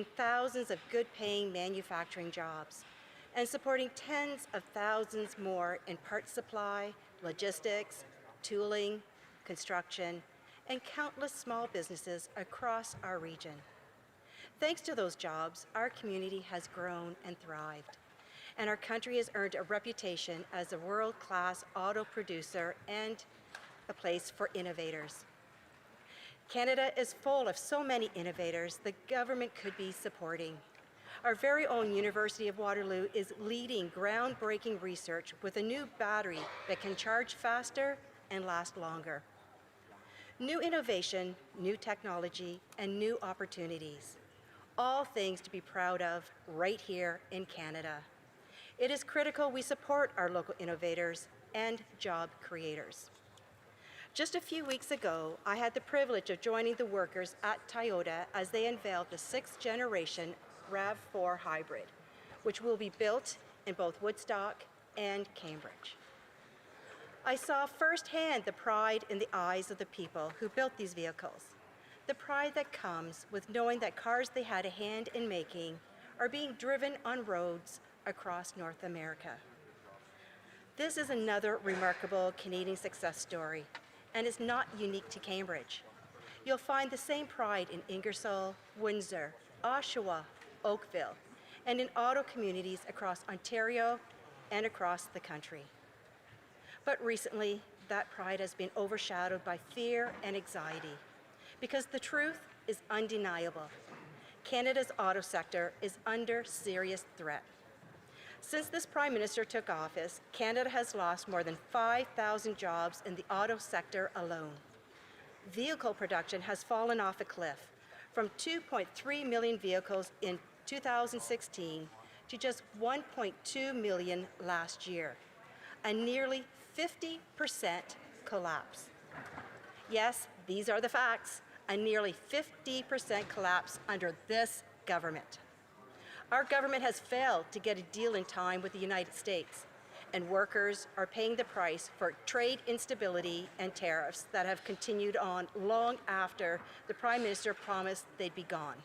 thousands of good-paying manufacturing jobs and supporting tens of thousands more in parts supply, logistics, tooling, construction, and countless small businesses across our region. Thanks to those jobs, our community has grown and thrived, and our country has earned a reputation as a world-class auto producer and a place for innovators. Canada is full of so many innovators the government could be supporting. Our very own University of Waterloo is leading groundbreaking research with a new battery that can charge faster and last longer. New innovation, new technology, and new opportunities. All things to be proud of right here in Canada. It is critical we support our local innovators and job creators. Just a few weeks ago, I had the privilege of joining the workers at Toyota as they unveiled the 6th generation RAV4 hybrid, which will be built in both Woodstock and Cambridge. I saw firsthand the pride in the eyes of the people who built these vehicles, the pride that comes with knowing that cars they had a hand in making are being driven on roads across North America. This is another remarkable Canadian success story, and is not unique to Cambridge. You'll find the same pride in Ingersoll, Windsor, Oshawa, Oakville, and in auto communities across Ontario and across the country. But recently, that pride has been overshadowed by fear and anxiety, because the truth is undeniable. Canada's auto sector is under serious threat. Since this Prime Minister took office, Canada has lost more than 5,000 jobs in the auto sector alone. Vehicle production has fallen off a cliff from 2.3 million vehicles in 2016 to just 1.2 million last year, a nearly 50% collapse. Yes, these are the facts, a nearly 50% collapse under this government. Our government has failed to get a deal in time with the United States, and workers are paying the price for trade instability and tariffs that have continued on long after the Prime Minister promised they'd be gone.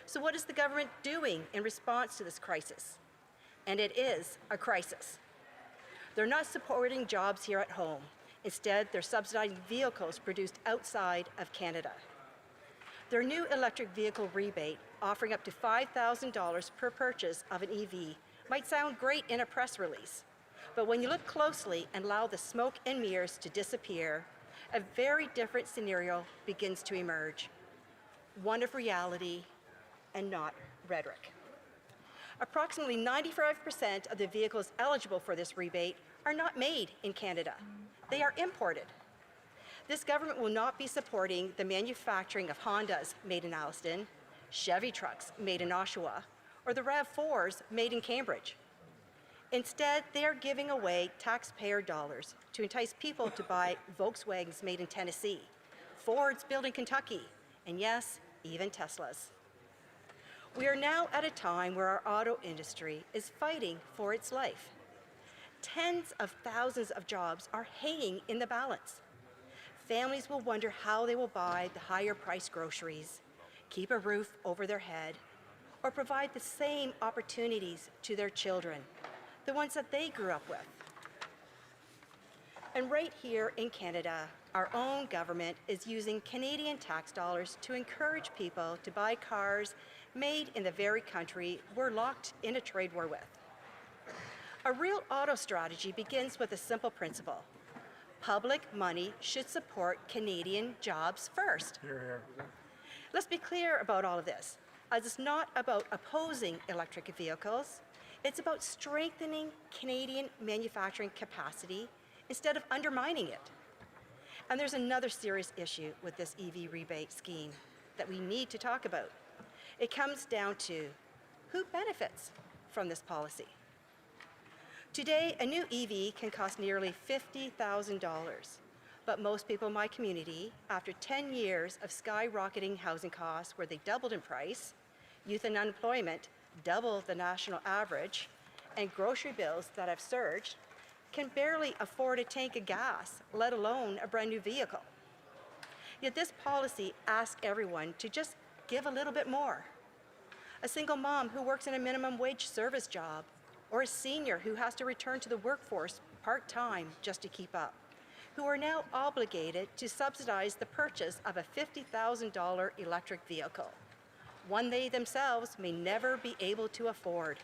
So what is the government doing in response to this crisis? And it is a crisis. They're not supporting jobs here at home. Instead, they're subsidizing vehicles produced outside of Canada. Their new electric vehicle rebate, offering up to $5,000 per purchase of an EV, might sound great in a press release. But when you look closely and allow the smoke and mirrors to disappear, a very different scenario begins to emerge. One of reality and not rhetoric. Approximately 95% of the vehicles eligible for this rebate are not made in Canada. They are imported. This government will not be supporting the manufacturing of Hondas made in Alliston, Chevy trucks made in Oshawa, or the RAV4s made in Cambridge. Instead, they are giving away taxpayer dollars to entice people to buy Volkswagens made in Tennessee, Fords built in Kentucky, and yes, even Teslas. We are now at a time where our auto industry is fighting for its life. Tens of thousands of jobs are hanging in the balance. Families will wonder how they will buy the higher-priced groceries, keep a roof over their head, or provide the same opportunities to their children, the ones that they grew up with. And right here in Canada, our own government is using Canadian tax dollars to encourage people to buy cars made in the very country we're locked in a trade war with. A real auto strategy begins with a simple principle. Public money should support Canadian jobs first. Hear, hear. Let's be clear about all of this, as it's not about opposing electric vehicles. It's about strengthening Canadian manufacturing capacity instead of undermining it. And there's another serious issue with this EV rebate scheme that we need to talk about. It comes down to who benefits from this policy. Today, a new EV can cost nearly $50,000, but most people in my community, after 10 years of skyrocketing housing costs where they doubled in price, youth and unemployment double the national average, and grocery bills that have surged, can barely afford a tank of gas, let alone a brand new vehicle. Yet this policy asks everyone to just give a little bit more. a single mom who works in a minimum wage service job, or a senior who has to return to the workforce part-time just to keep up, who are now obligated to subsidize the purchase of a $50,000 electric vehicle, one they themselves may never be able to afford.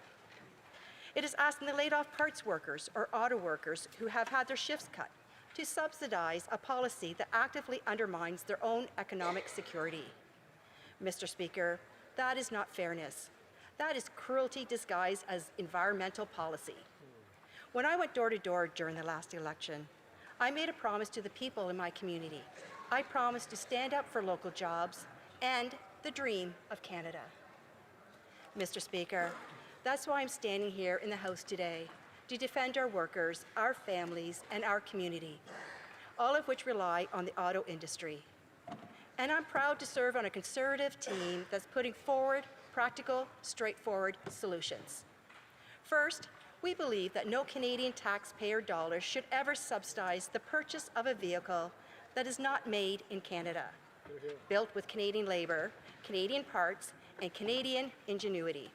It is asking the laid-off parts workers or auto workers who have had their shifts cut to subsidize a policy that actively undermines their own economic security. Mr. Speaker, that is not fairness. That is cruelty disguised as environmental policy. When I went door to door during the last election, I made a promise to the people in my community. I promised to stand up for local jobs and the dream of Canada. Mr. Speaker, that's why I'm standing here in the House today, to defend our workers, our families, and our community, all of which rely on the auto industry. And I'm proud to serve on a Conservative team that's putting forward practical, straightforward solutions. First, we believe that no Canadian taxpayer dollars should ever subsidize the purchase of a vehicle that is not made in Canada, built with Canadian labor, Canadian parts, and Canadian ingenuity.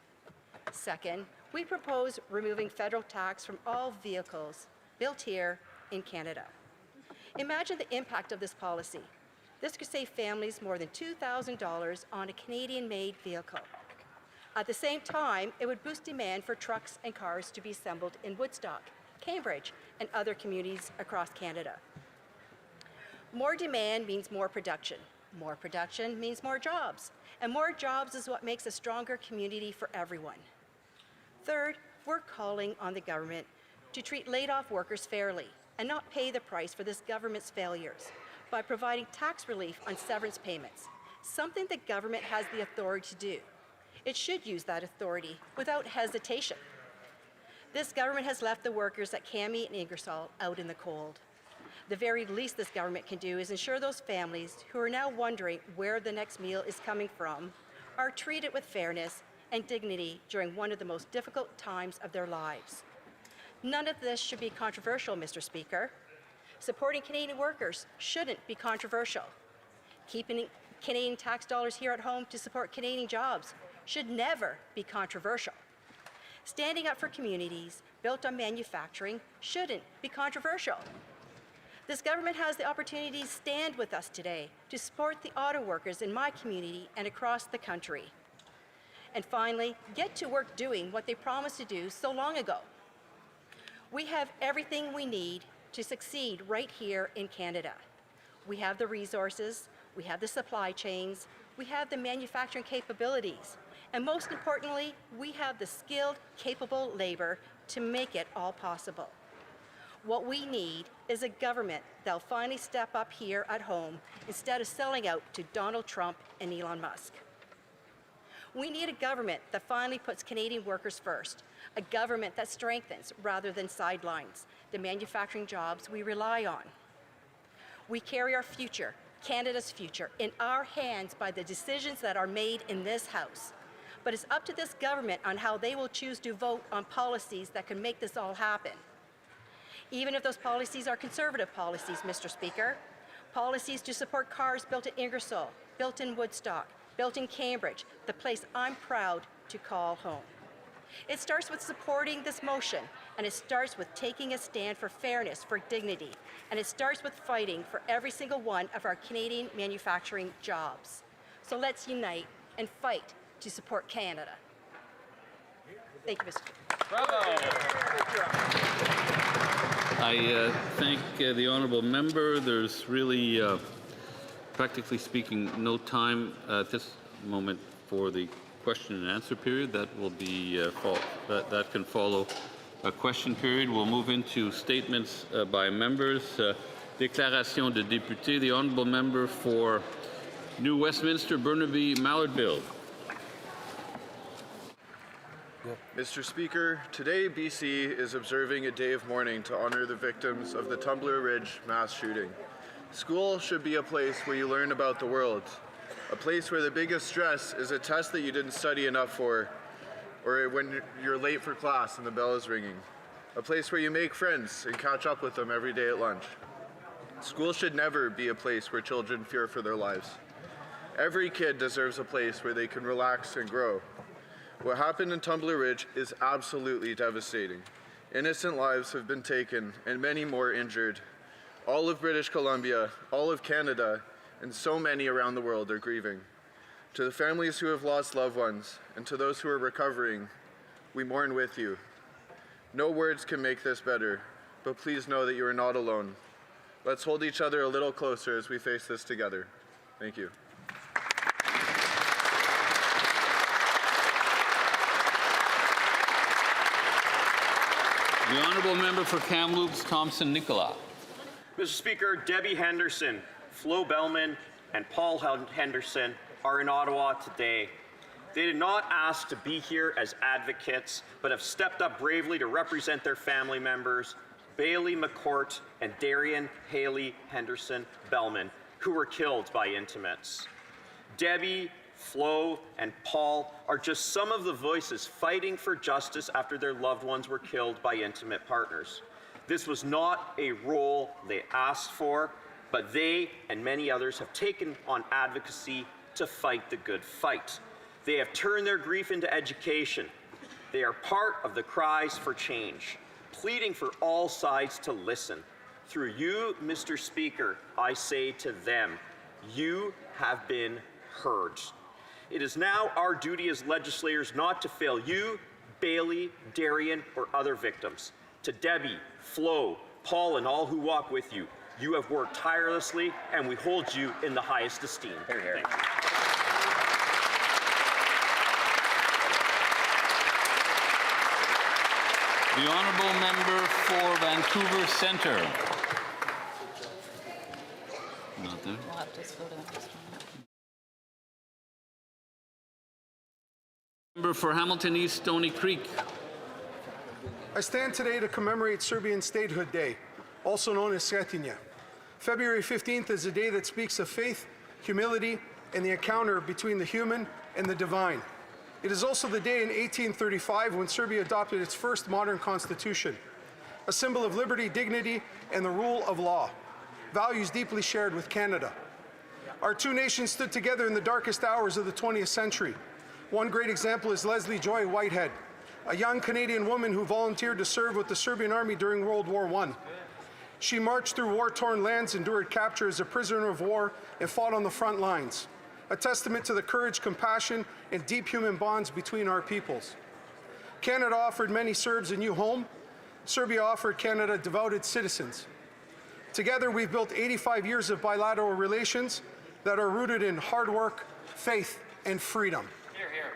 Second, we propose removing federal tax from all vehicles built here in Canada. Imagine the impact of this policy. This could save families more than $2,000 on a Canadian-made vehicle. At the same time, it would boost demand for trucks and cars to be assembled in Woodstock, Cambridge, and other communities across Canada. More demand means more production. More production means more jobs. And more jobs is what makes a stronger community for everyone. Third, we're calling on the government to treat laid-off workers fairly and not pay the price for this government's failures by providing tax relief on severance payments, something the government has the authority to do. It should use that authority without hesitation. This government has left the workers at Cami and Ingersoll out in the cold. The very least this government can do is ensure those families who are now wondering where the next meal is coming from are treated with fairness and dignity during one of the most difficult times of their lives. None of this should be controversial, Mr. Speaker. Supporting Canadian workers shouldn't be controversial. Keeping Canadian tax dollars here at home to support Canadian jobs should never be controversial. Standing up for communities built on manufacturing shouldn't be controversial. This government has the opportunity to stand with us today to support the auto workers in my community and across the country. And finally, get to work doing what they promised to do so long ago. We have everything we need to succeed right here in Canada. We have the resources, we have the supply chains, we have the manufacturing capabilities, and most importantly, we have the skilled, capable labor to make it all possible. What we need is a government that'll finally step up here at home instead of selling out to Donald Trump and Elon Musk. We need a government that finally puts Canadian workers first, a government that strengthens rather than sidelines the manufacturing jobs we rely on. We carry our future, Canada's future, in our hands by the decisions that are made in this House. But it's up to this government on how they will choose to vote on policies that can make this all happen. Even if those policies are Conservative policies, Mr. Speaker, policies to support cars built in Ingersoll, built in Woodstock, built in Cambridge, the place I'm proud to call home. It starts with supporting this motion, and it starts with taking a stand for fairness, for dignity, and it starts with fighting for every single one of our Canadian manufacturing jobs. So let's unite and fight to support Canada. Thank you, Mr. Speaker. Bravo. I thank the honourable member. There's really, practically speaking, no time at this moment for the question and answer period. That will be that can follow a question period. We'll move into statements by members. Déclaration de député. The honourable member for New Westminster, Burnaby, Mallardville. Mr. Speaker, today BC is observing a day of mourning to honor the victims of the Tumbler Ridge mass shooting. School should be a place where you learn about the world, a place where the biggest stress is a test that you didn't study enough for, or when you're late for class and the bell is ringing, a place where you make friends and catch up with them every day at lunch. School should never be a place where children fear for their lives. Every kid deserves a place where they can relax and grow. What happened in Tumbler Ridge is absolutely devastating. Innocent lives have been taken and many more injured. All of British Columbia, all of Canada, and so many around the world are grieving. To the families who have lost loved ones and to those who are recovering, we mourn with you. No words can make this better, but please know that you are not alone. Let's hold each other a little closer as we face this together. Thank you. The honourable member for Kamloops, Thompson Nicola. Mr. Speaker, Debbie Henderson, Flo Bellman, and Paul Henderson are in Ottawa today. They did not ask to be here as advocates, but have stepped up bravely to represent their family members, Bailey McCourt and Darian Haley Henderson Bellman, who were killed by intimates. Debbie, Flo, and Paul are just some of the voices fighting for justice after their loved ones were killed by intimate partners. This was not a role they asked for, but they and many others have taken on advocacy to fight the good fight. They have turned their grief into education. They are part of the cries for change, pleading for all sides to listen. Through you, Mr. Speaker, I say to them, you have been heard. It is now our duty as legislators not to fail you, Bailey, Darian, or other victims. To Debbie, Flo, Paul, and all who walk with you, you have worked tirelessly, and we hold you in the highest esteem. Hear, hear. Thank you. The honourable member for Vancouver Centre. Not there. We'll have to slow down this one. Member for Hamilton East, Stony Creek. I stand today to commemorate Serbian Statehood Day, also known as Sretinja. February 15th is a day that speaks of faith, humility, and the encounter between the human and the divine. It is also the day in 1835 when Serbia adopted its first modern constitution, a symbol of liberty, dignity, and the rule of law, values deeply shared with Canada. Our two nations stood together in the darkest hours of the 20th century. One great example is Leslie Joy Whitehead, a young Canadian woman who volunteered to serve with the Serbian Army during World War I. She marched through war-torn lands, endured capture as a prisoner of war, and fought on the front lines, a testament to the courage, compassion, and deep human bonds between our peoples. Canada offered many Serbs a new home. Serbia offered Canada devoted citizens. Together, we've built 85 years of bilateral relations that are rooted in hard work, faith, and freedom. Hear, hear.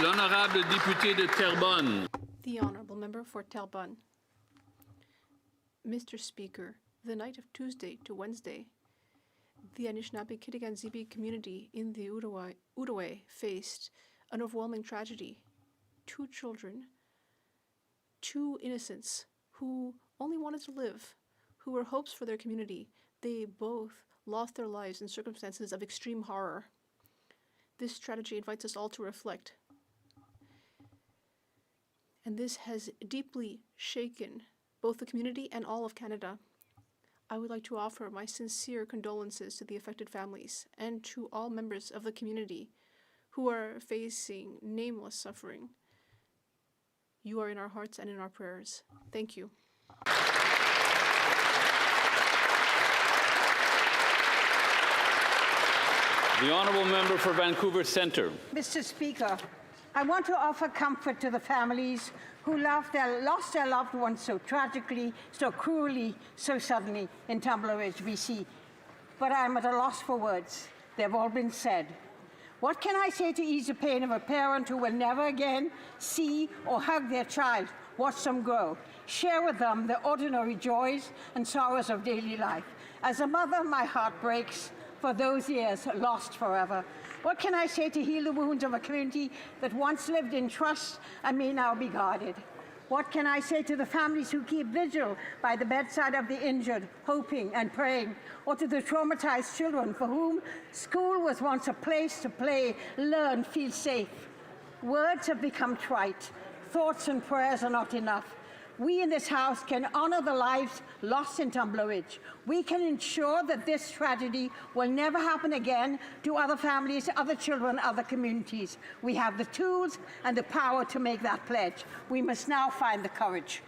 L'honorable député de Terrebonne. The Honourable Member for Terrebonne. Mr. Speaker, the night of Tuesday to Wednesday, the Anishinaabe-Kitigan-Zibi community in the Outaouais faced an overwhelming tragedy. 2 children, 2 innocents who only wanted to live, who were hopes for their community. They both lost their lives in circumstances of extreme horror. This tragedy invites us all to reflect. And this has deeply shaken both the community and all of Canada. I would like to offer my sincere condolences to the affected families and to all members of the community who are facing nameless suffering. You are in our hearts and in our prayers. Thank you. The honourable member for Vancouver Centre. Mr. Speaker, I want to offer comfort to the families who lost their loved ones so tragically, so cruelly, so suddenly in Tumbler Ridge, BC. But I'm at a loss for words. They've all been said. What can I say to ease the pain of a parent who will never again see or hug their child, watch them grow, share with them the ordinary joys and sorrows of daily life? As a mother, my heart breaks for those years lost forever. What can I say to heal the wounds of a community that once lived in trust and may now be guarded? What can I say to the families who keep vigil by the bedside of the injured, hoping and praying? Or to the traumatized children for whom school was once a place to play, learn, feel safe? Words have become trite. Thoughts and prayers are not enough. we in this House can honor the lives lost in Tumbler Ridge. We can ensure that this tragedy will never happen again to other families, other children, other communities. We have the tools and the power to make that pledge. We must now find the courage.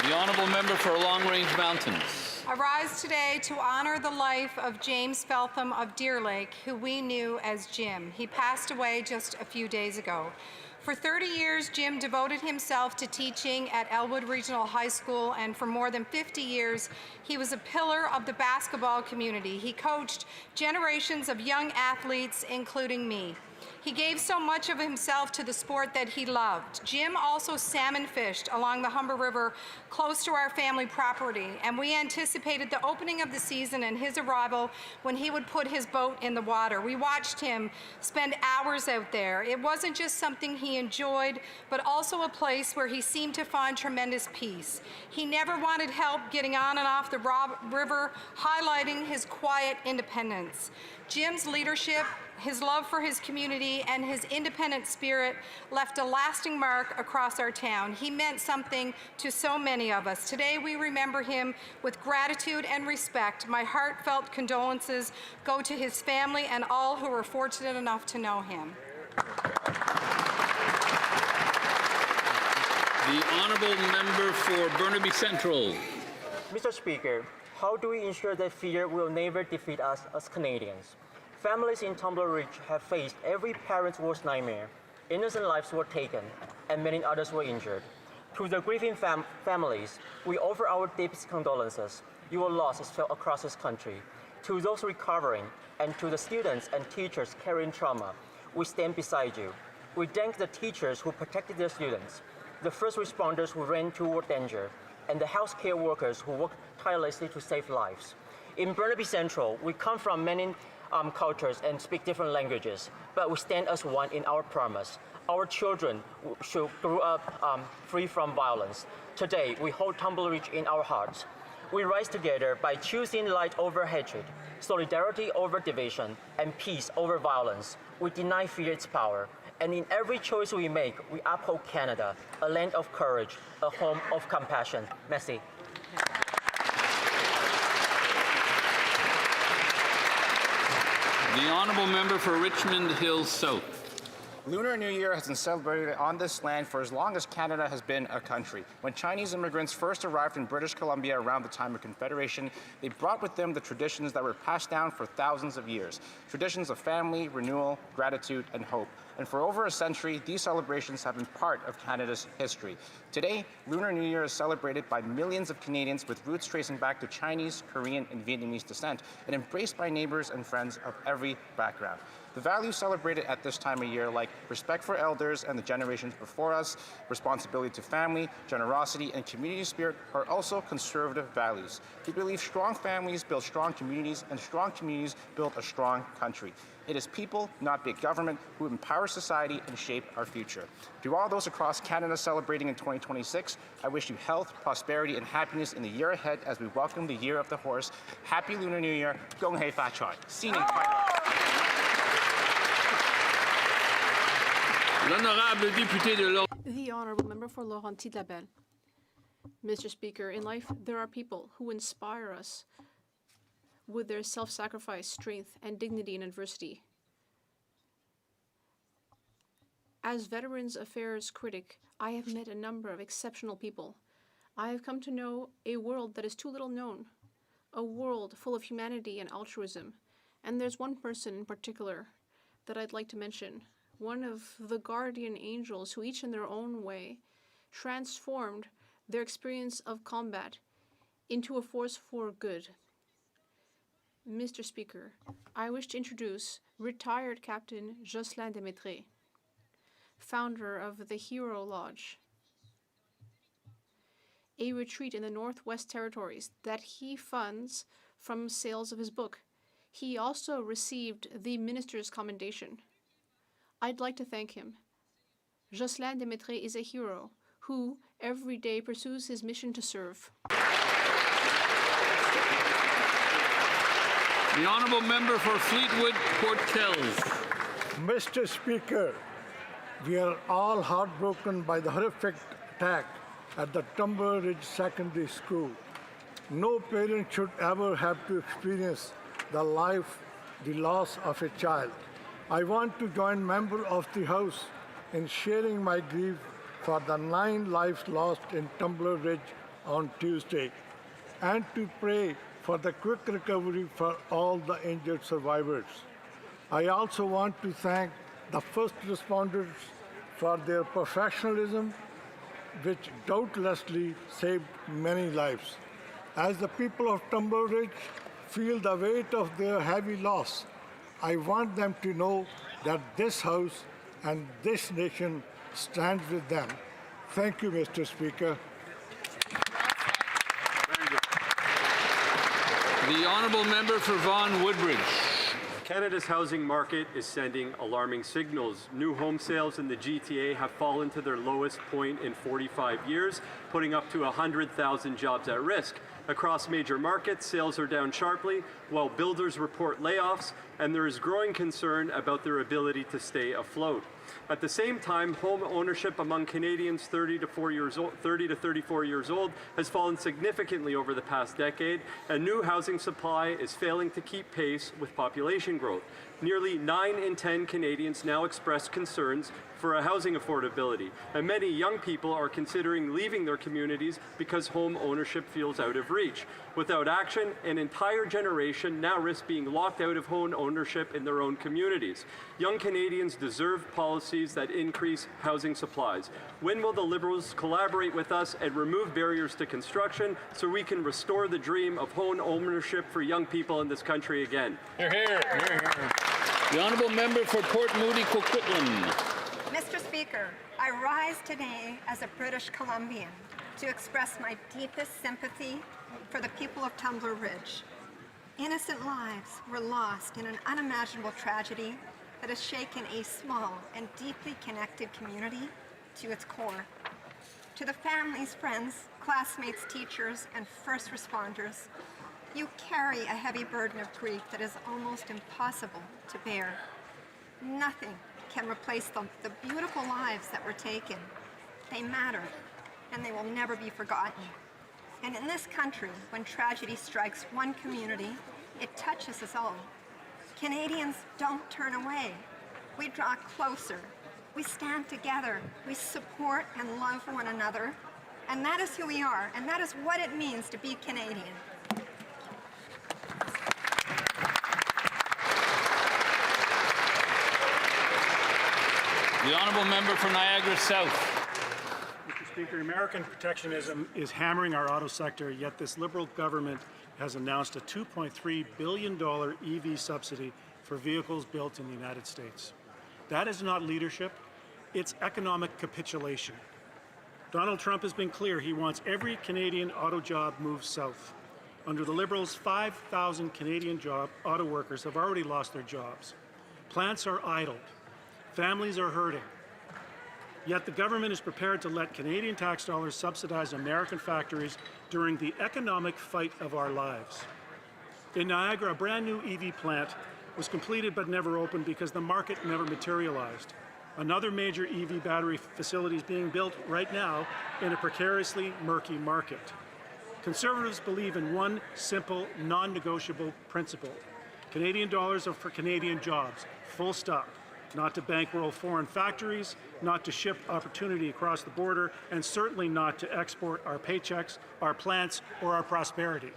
The honourable member for Long Range Mountains. I rise today to honor the life of James Feltham of Deer Lake, who we knew as Jim. He passed away just a few days ago. For 30 years, Jim devoted himself to teaching at Elwood Regional High School, and for more than 50 years, he was a pillar of the basketball community. He coached generations of young athletes, including me. He gave so much of himself to the sport that he loved. Jim also salmon fished along the Humber River close to our family property, and we anticipated the opening of the season and his arrival when he would put his boat in the water. We watched him spend hours out there. It wasn't just something he enjoyed, but also a place where he seemed to find tremendous peace. He never wanted help getting on and off the river, highlighting his quiet independence. Jim's leadership, his love for his community, and his independent spirit left a lasting mark across our town. He meant something to so many of us. Today we remember him with gratitude and respect. My heartfelt condolences go to his family and all who were fortunate enough to know him. The honourable member for Burnaby Central. Mr. Speaker, how do we ensure that fear will never defeat us as Canadians? Families in Tumbler Ridge have faced every parent's worst nightmare. Innocent lives were taken, and many others were injured. To the grieving families, we offer our deepest condolences. Your loss is felt across this country. To those recovering, and to the students and teachers carrying trauma, we stand beside you. We thank the teachers who protected their students, the first responders who ran toward danger, and the healthcare workers who worked tirelessly to save lives. In Burnaby Central, we come from many cultures and speak different languages, but we stand as one in our promise. Our children should grow up free from violence. Today, we hold Tumbler Ridge in our hearts. We rise together by choosing light over hatred, solidarity over division, and peace over violence. We deny fear its power. And in every choice we make, we uphold Canada, a land of courage, a home of compassion. Merci. The honourable member for Richmond Hill South. Lunar New Year has been celebrated on this land for as long as Canada has been a country. When Chinese immigrants first arrived in British Columbia around the time of Confederation, they brought with them the traditions that were passed down for thousands of years. Traditions of family, renewal, gratitude, and hope. And for over a century, these celebrations have been part of Canada's history. Today, Lunar New Year is celebrated by millions of Canadians with roots tracing back to Chinese, Korean, and Vietnamese descent, and embraced by neighbors and friends of every background. The values celebrated at this time of year, like respect for elders and the generations before us, responsibility to family, generosity, and community spirit, are also conservative values. We believe strong families build strong communities, and strong communities build a strong country. It is people, not big government, who empower society and shape our future. To all those across Canada celebrating in 2026, I wish you health, prosperity, and happiness in the year ahead as we welcome the Year of the Horse. Happy Lunar New Year. Gong hei fa chai. Sining kwai lai. L'honorable député de Laurentides. The honourable member for Laurentides-Labelle. Mr. Speaker, in life there are people who inspire us with their self-sacrifice, strength, and dignity in adversity. As Veterans Affairs critic, I have met a number of exceptional people. I have come to know a world that is too little known, a world full of humanity and altruism. And there's one person in particular that I'd like to mention, one of the guardian angels who each in their own way transformed their experience of combat into a force for good. Mr. Speaker, I wish to introduce retired Captain Jocelyn Demetré, founder of the Hero Lodge, a retreat in the Northwest Territories that he funds from sales of his book. He also received the Minister's Commendation. I'd like to thank him. Jocelyn Demetré is a hero who every day pursues his mission to serve. The honourable member for Fleetwood Port Kells. Mr. Speaker, We are all heartbroken by the horrific attack at the Tumbler Ridge Secondary School. No parent should ever have to experience the loss of a child. I want to join members of the House in sharing my grief for the 9 lives lost in Tumbler Ridge on Tuesday, and to pray for the quick recovery for all the injured survivors. I also want to thank the first responders for their professionalism, which doubtlessly saved many lives. As the people of Tumbler Ridge feel the weight of their heavy loss, I want them to know that this House and this nation stands with them. Thank you, Mr. Speaker. The honourable member for Vaughan Woodbridge. Canada's housing market is sending alarming signals. New home sales in the GTA have fallen to their lowest point in 45 years, putting up to 100,000 jobs at risk. Across major markets, sales are down sharply, while builders report layoffs, and there is growing concern about their ability to stay afloat. At the same time, home ownership among Canadians 30 to 34 years old has fallen significantly over the past decade, and new housing supply is failing to keep pace with population growth. Nearly 9 in 10 Canadians now express concerns for a housing affordability, and many young people are considering leaving their communities because home ownership feels out of reach. Without action, an entire generation now risks being locked out of home ownership in their own communities. Young Canadians deserve policies that increase housing supplies. When will the Liberals collaborate with us and remove barriers to construction so we can restore the dream of home ownership for young people in this country again? Hear, hear. Hear, hear. The honourable member for Port Moody Coquitlam. Mr. Speaker, I rise today as a British Columbian to express my deepest sympathy for the people of Tumbler Ridge. Innocent lives were lost in an unimaginable tragedy that has shaken a small and deeply connected community to its core. To the families, friends, classmates, teachers, and first responders, you carry a heavy burden of grief that is almost impossible to bear. Nothing can replace the beautiful lives that were taken. They matter, and they will never be forgotten. And in this country, when tragedy strikes one community, it touches us all. Canadians don't turn away. We draw closer. We stand together. We support and love one another. And that is who we are, and that is what it means to be Canadian. The honourable member for Niagara South. Mr. Speaker, American protectionism is hammering our auto sector, yet this Liberal government has announced a $2.3 billion EV subsidy for vehicles built in the United States. That is not leadership, it's economic capitulation. Donald Trump has been clear he wants every Canadian auto job moved south. Under the Liberals, 5,000 Canadian auto workers have already lost their jobs. Plants are idled. Families are hurting. Yet the government is prepared to let Canadian tax dollars subsidize American factories during the economic fight of our lives. In Niagara, a brand new EV plant was completed but never opened because the market never materialized. Another major EV battery facility is being built right now in a precariously murky market. Conservatives believe in one simple, non-negotiable principle. Canadian dollars are for Canadian jobs, full stop. Not to bankroll foreign factories, not to ship opportunity across the border, and certainly not to export our paychecks, our plants, or our prosperity.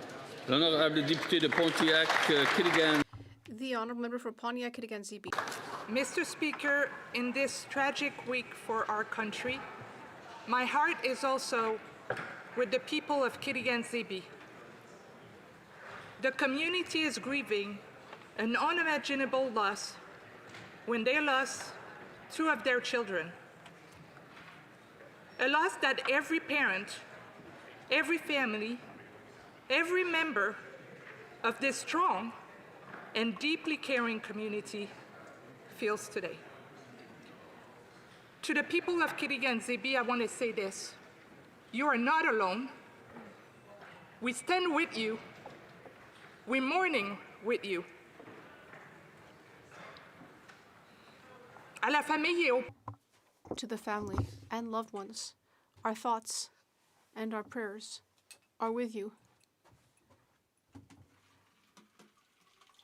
L'honorable député de Pontiac, Kitigan. The honourable member for Pontiac, Kitigan Zibi. Mr. Speaker, in this tragic week for our country, my heart is also with the people of Kitigan Zibi. The community is grieving an unimaginable loss when they lost 2 of their children. A loss that every parent, every family, every member of this strong and deeply caring community feels today. To the people of Kitigan Zibi, I want to say this. You are not alone. We stand with you. We're mourning with you. À la famille et aux to the family and loved ones, our thoughts and our prayers are with you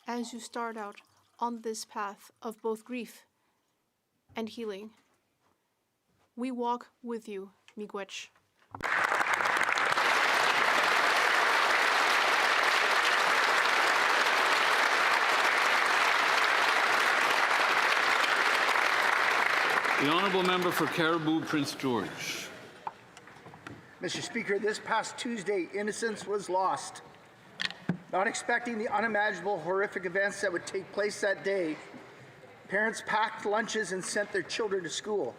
as you start out on this path of both grief and healing. We walk with you, Miigwech. The honourable member for Caribou, Prince George. Mr. Speaker, this past Tuesday, innocence was lost. Not expecting the unimaginable horrific events that would take place that day, parents packed lunches and sent their children to school.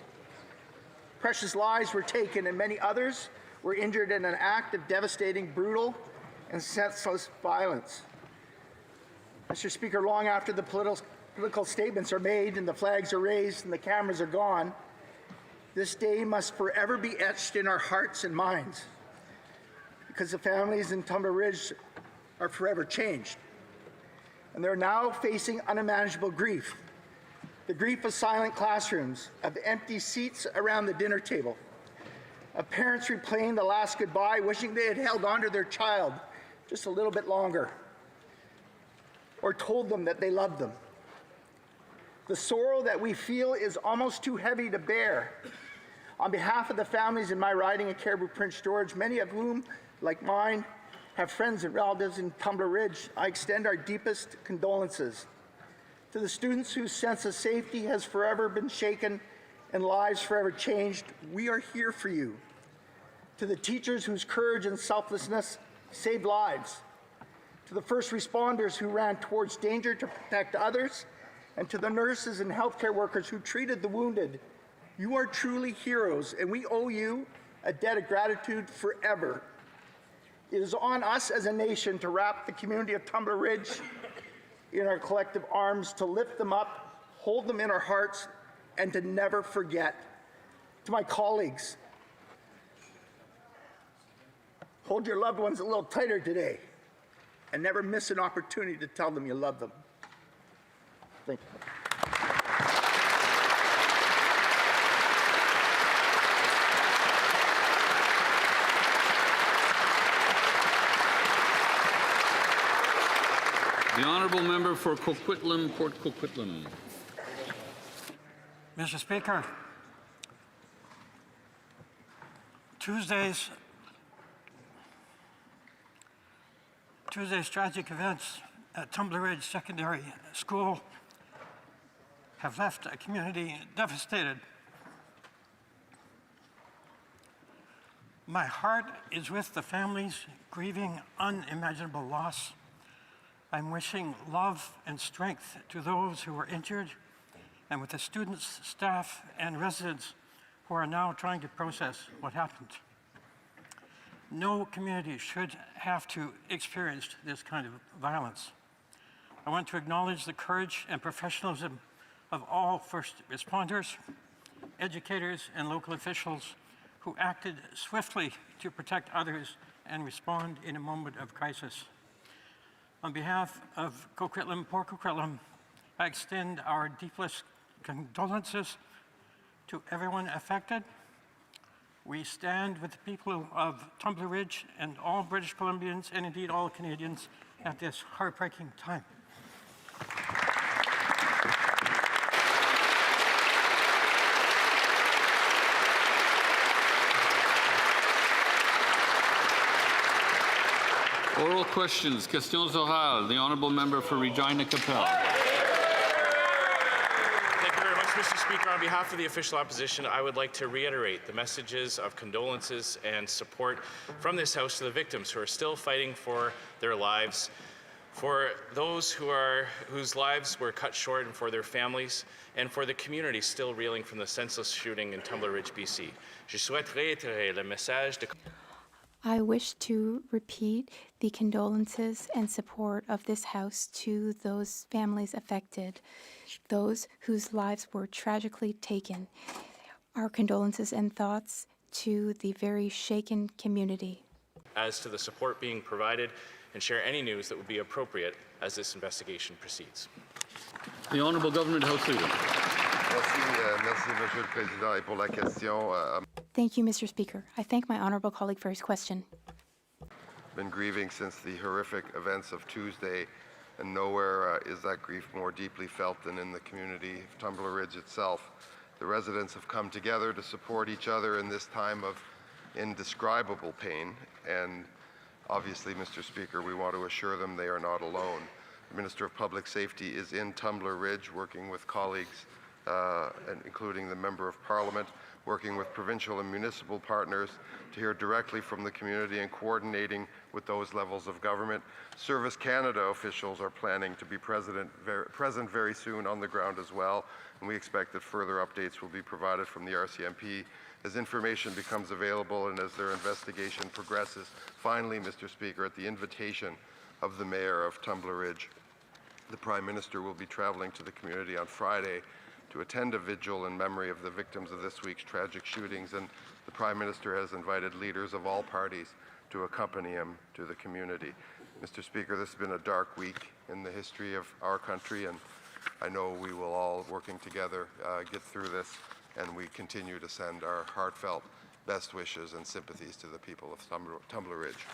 Precious lives were taken and many others were injured in an act of devastating, brutal, and senseless violence. Mr. Speaker, long after the political statements are made and the flags are raised and the cameras are gone, this day must forever be etched in our hearts and minds, because the families in Tumbler Ridge are forever changed. And they're now facing unmanageable grief. The grief of silent classrooms, of empty seats around the dinner table, of parents replaying the last goodbye, wishing they had held on to their child just a little bit longer, or told them that they loved them. The sorrow that we feel is almost too heavy to bear. On behalf of the families in my riding in Caribou, Prince George, many of whom, like mine, have friends and relatives in Tumbler Ridge, I extend our deepest condolences. To the students whose sense of safety has forever been shaken and lives forever changed, we are here for you. To the teachers whose courage and selflessness saved lives. To the first responders who ran towards danger to protect others, and to the nurses and healthcare workers who treated the wounded, you are truly heroes, and we owe you a debt of gratitude forever. It is on us as a nation to wrap the community of Tumbler Ridge in our collective arms, to lift them up, hold them in our hearts, and to never forget. To my colleagues, hold your loved ones a little tighter today, and never miss an opportunity to tell them you love them. Thank you. The honourable member for Coquitlam, Port Coquitlam. Mr. Speaker, Tuesday's tragic events at Tumbler Ridge Secondary School have left a community devastated. My heart is with the families grieving unimaginable loss. I'm wishing love and strength to those who were injured, and with the students, staff, and residents who are now trying to process what happened. No community should have to experience this kind of violence. I want to acknowledge the courage and professionalism of all first responders, educators, and local officials who acted swiftly to protect others and respond in a moment of crisis. On behalf of Coquitlam, Port Coquitlam, I extend our deepest condolences to everyone affected. We stand with the people of Tumbler Ridge and all British Columbians, and indeed all Canadians, at this heartbreaking time. Oral questions, questions orales. The honourable member for Regina Capel. Thank you very much, Mr. Speaker. On behalf of the official opposition, I would like to reiterate the messages of condolences and support from this House to the victims who are still fighting for their lives, for those whose lives were cut short, and for their families, and for the community still reeling from the senseless shooting in Tumbler Ridge, BC. Je souhaite réitérer le message de... I wish to repeat the condolences and support of this House to those families affected, those whose lives were tragically taken. Our condolences and thoughts to the very shaken community. As to the support being provided, and share any news that would be appropriate as this investigation proceeds. The Honourable Government House Leader. Thank you, Mr. Speaker. I thank my honourable colleague for his question. Been grieving since the horrific events of Tuesday, and nowhere is that grief more deeply felt than in the community of Tumbler Ridge itself. The residents have come together to support each other in this time of indescribable pain, and obviously, Mr. Speaker, we want to assure them they are not alone. The Minister of Public Safety is in Tumbler Ridge working with colleagues, including the Member of Parliament, working with provincial and municipal partners to hear directly from the community and coordinating with those levels of government. Service Canada officials are planning to be present very soon on the ground as well, and we expect that further updates will be provided from the RCMP as information becomes available and as their investigation progresses. Finally, Mr. Speaker, at the invitation of the Mayor of Tumbler Ridge, the Prime Minister will be traveling to the community on Friday to attend a vigil in memory of the victims of this week's tragic shootings, and the Prime Minister has invited leaders of all parties to accompany him to the community. Mr. Speaker, this has been a dark week in the history of our country, and I know we will all, working together, get through this, and we continue to send our heartfelt best wishes and sympathies to the people of Tumbler Ridge.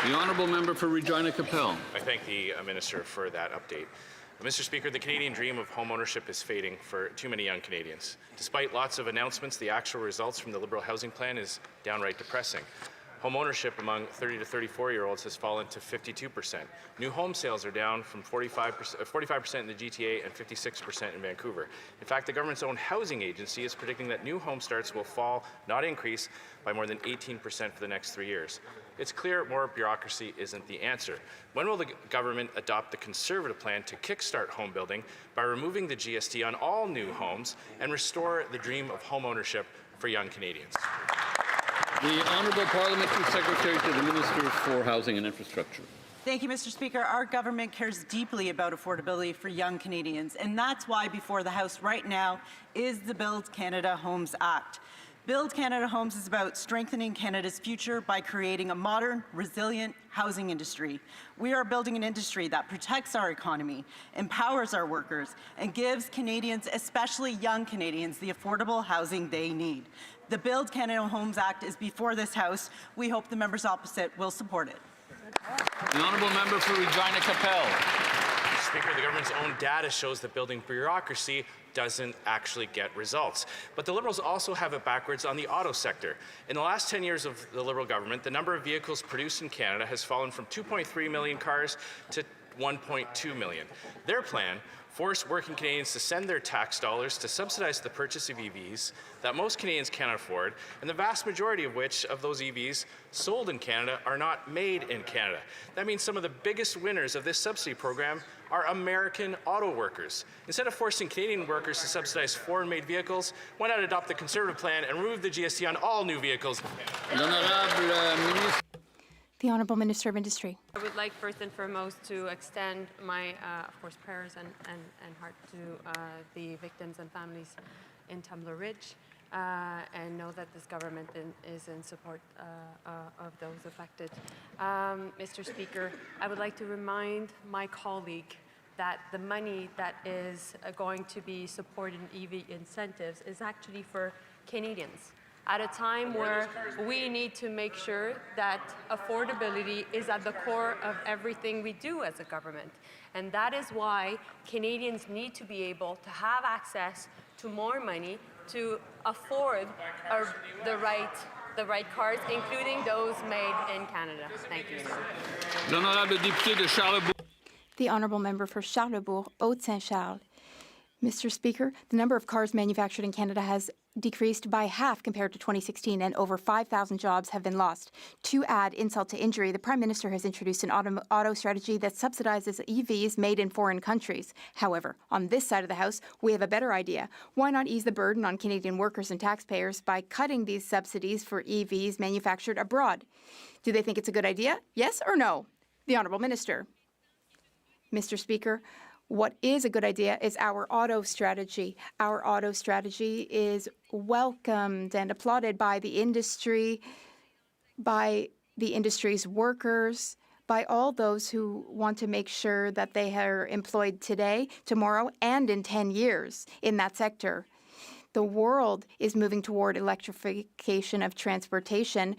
The honourable member for Regina Capel. I thank the Minister for that update. Mr. Speaker, the Canadian dream of home ownership is fading for too many young Canadians. Despite lots of announcements, the actual results from the Liberal housing plan is downright depressing. Home ownership among 30 to 34-year-olds has fallen to 52%. New home sales are down from 45% in the GTA and 56% in Vancouver. In fact, the government's own housing agency is predicting that new home starts will fall, not increase, by more than 18% for the next 3 years. It's clear more bureaucracy isn't the answer. When will the government adopt the Conservative plan to kickstart home building by removing the GST on all new homes and restore the dream of home ownership for young Canadians? The Honourable Parliamentary Secretary to the Minister for Housing and Infrastructure. Thank you, Mr. Speaker. Our government cares deeply about affordability for young Canadians, and that's why before the House right now is the Build Canada Homes Act. Build Canada Homes is about strengthening Canada's future by creating a modern, resilient housing industry. We are building an industry that protects our economy, empowers our workers, and gives Canadians, especially young Canadians, the affordable housing they need. The Build Canada Homes Act is before this House. We hope the members opposite will support it. The honourable member for Regina Capel. Speaker, the government's own data shows that building bureaucracy doesn't actually get results. But the Liberals also have it backwards on the auto sector. In the last 10 years of the Liberal government, the number of vehicles produced in Canada has fallen from 2.3 million cars to 1.2 million. Their plan forced working Canadians to send their tax dollars to subsidize the purchase of EVs that most Canadians cannot afford, and the vast majority of which of those EVs sold in Canada are not made in Canada. That means some of the biggest winners of this subsidy program are American auto workers. Instead of forcing Canadian workers to subsidize foreign-made vehicles, why not adopt the Conservative plan and remove the GST on all new vehicles? The Honourable Minister of Industry. I would like first and foremost to extend my, of course, prayers and heart to the victims and families in Tumbler Ridge, and know that this government is in support of those affected. Mr. Speaker, I would like to remind my colleague that the money that is going to be supported in EV incentives is actually for Canadians, at a time where we need to make sure that affordability is at the core of everything we do as a government. And that is why Canadians need to be able to have access to more money to afford the right cars, including those made in Canada. Thank you. The Honourable Member for Charlebourg, Haute-Saint-Charles. Mr. Speaker, the number of cars manufactured in Canada has decreased by half compared to 2016, and over 5,000 jobs have been lost. To add insult to injury, the Prime Minister has introduced an auto strategy that subsidizes EVs made in foreign countries. However, on this side of the House, we have a better idea. Why not ease the burden on Canadian workers and taxpayers by cutting these subsidies for EVs manufactured abroad? Do they think it's a good idea? Yes or no? The Honourable Minister. Mr. Speaker, what is a good idea is our auto strategy. Our auto strategy is welcomed and applauded by the industry by the industry's workers, by all those who want to make sure that they are employed today, tomorrow, and in 10 years in that sector. The world is moving toward electrification of transportation.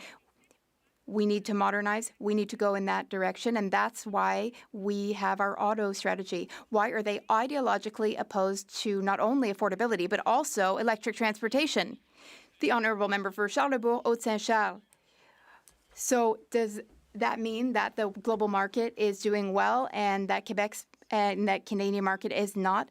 We need to modernize. We need to go in that direction, and that's why we have our auto strategy. Why are they ideologically opposed to not only affordability, but also electric transportation? The honourable member for Charlebourg, Haute-Saint-Charles. So does that mean that the global market is doing well and that Quebec's and that Canadian market is not?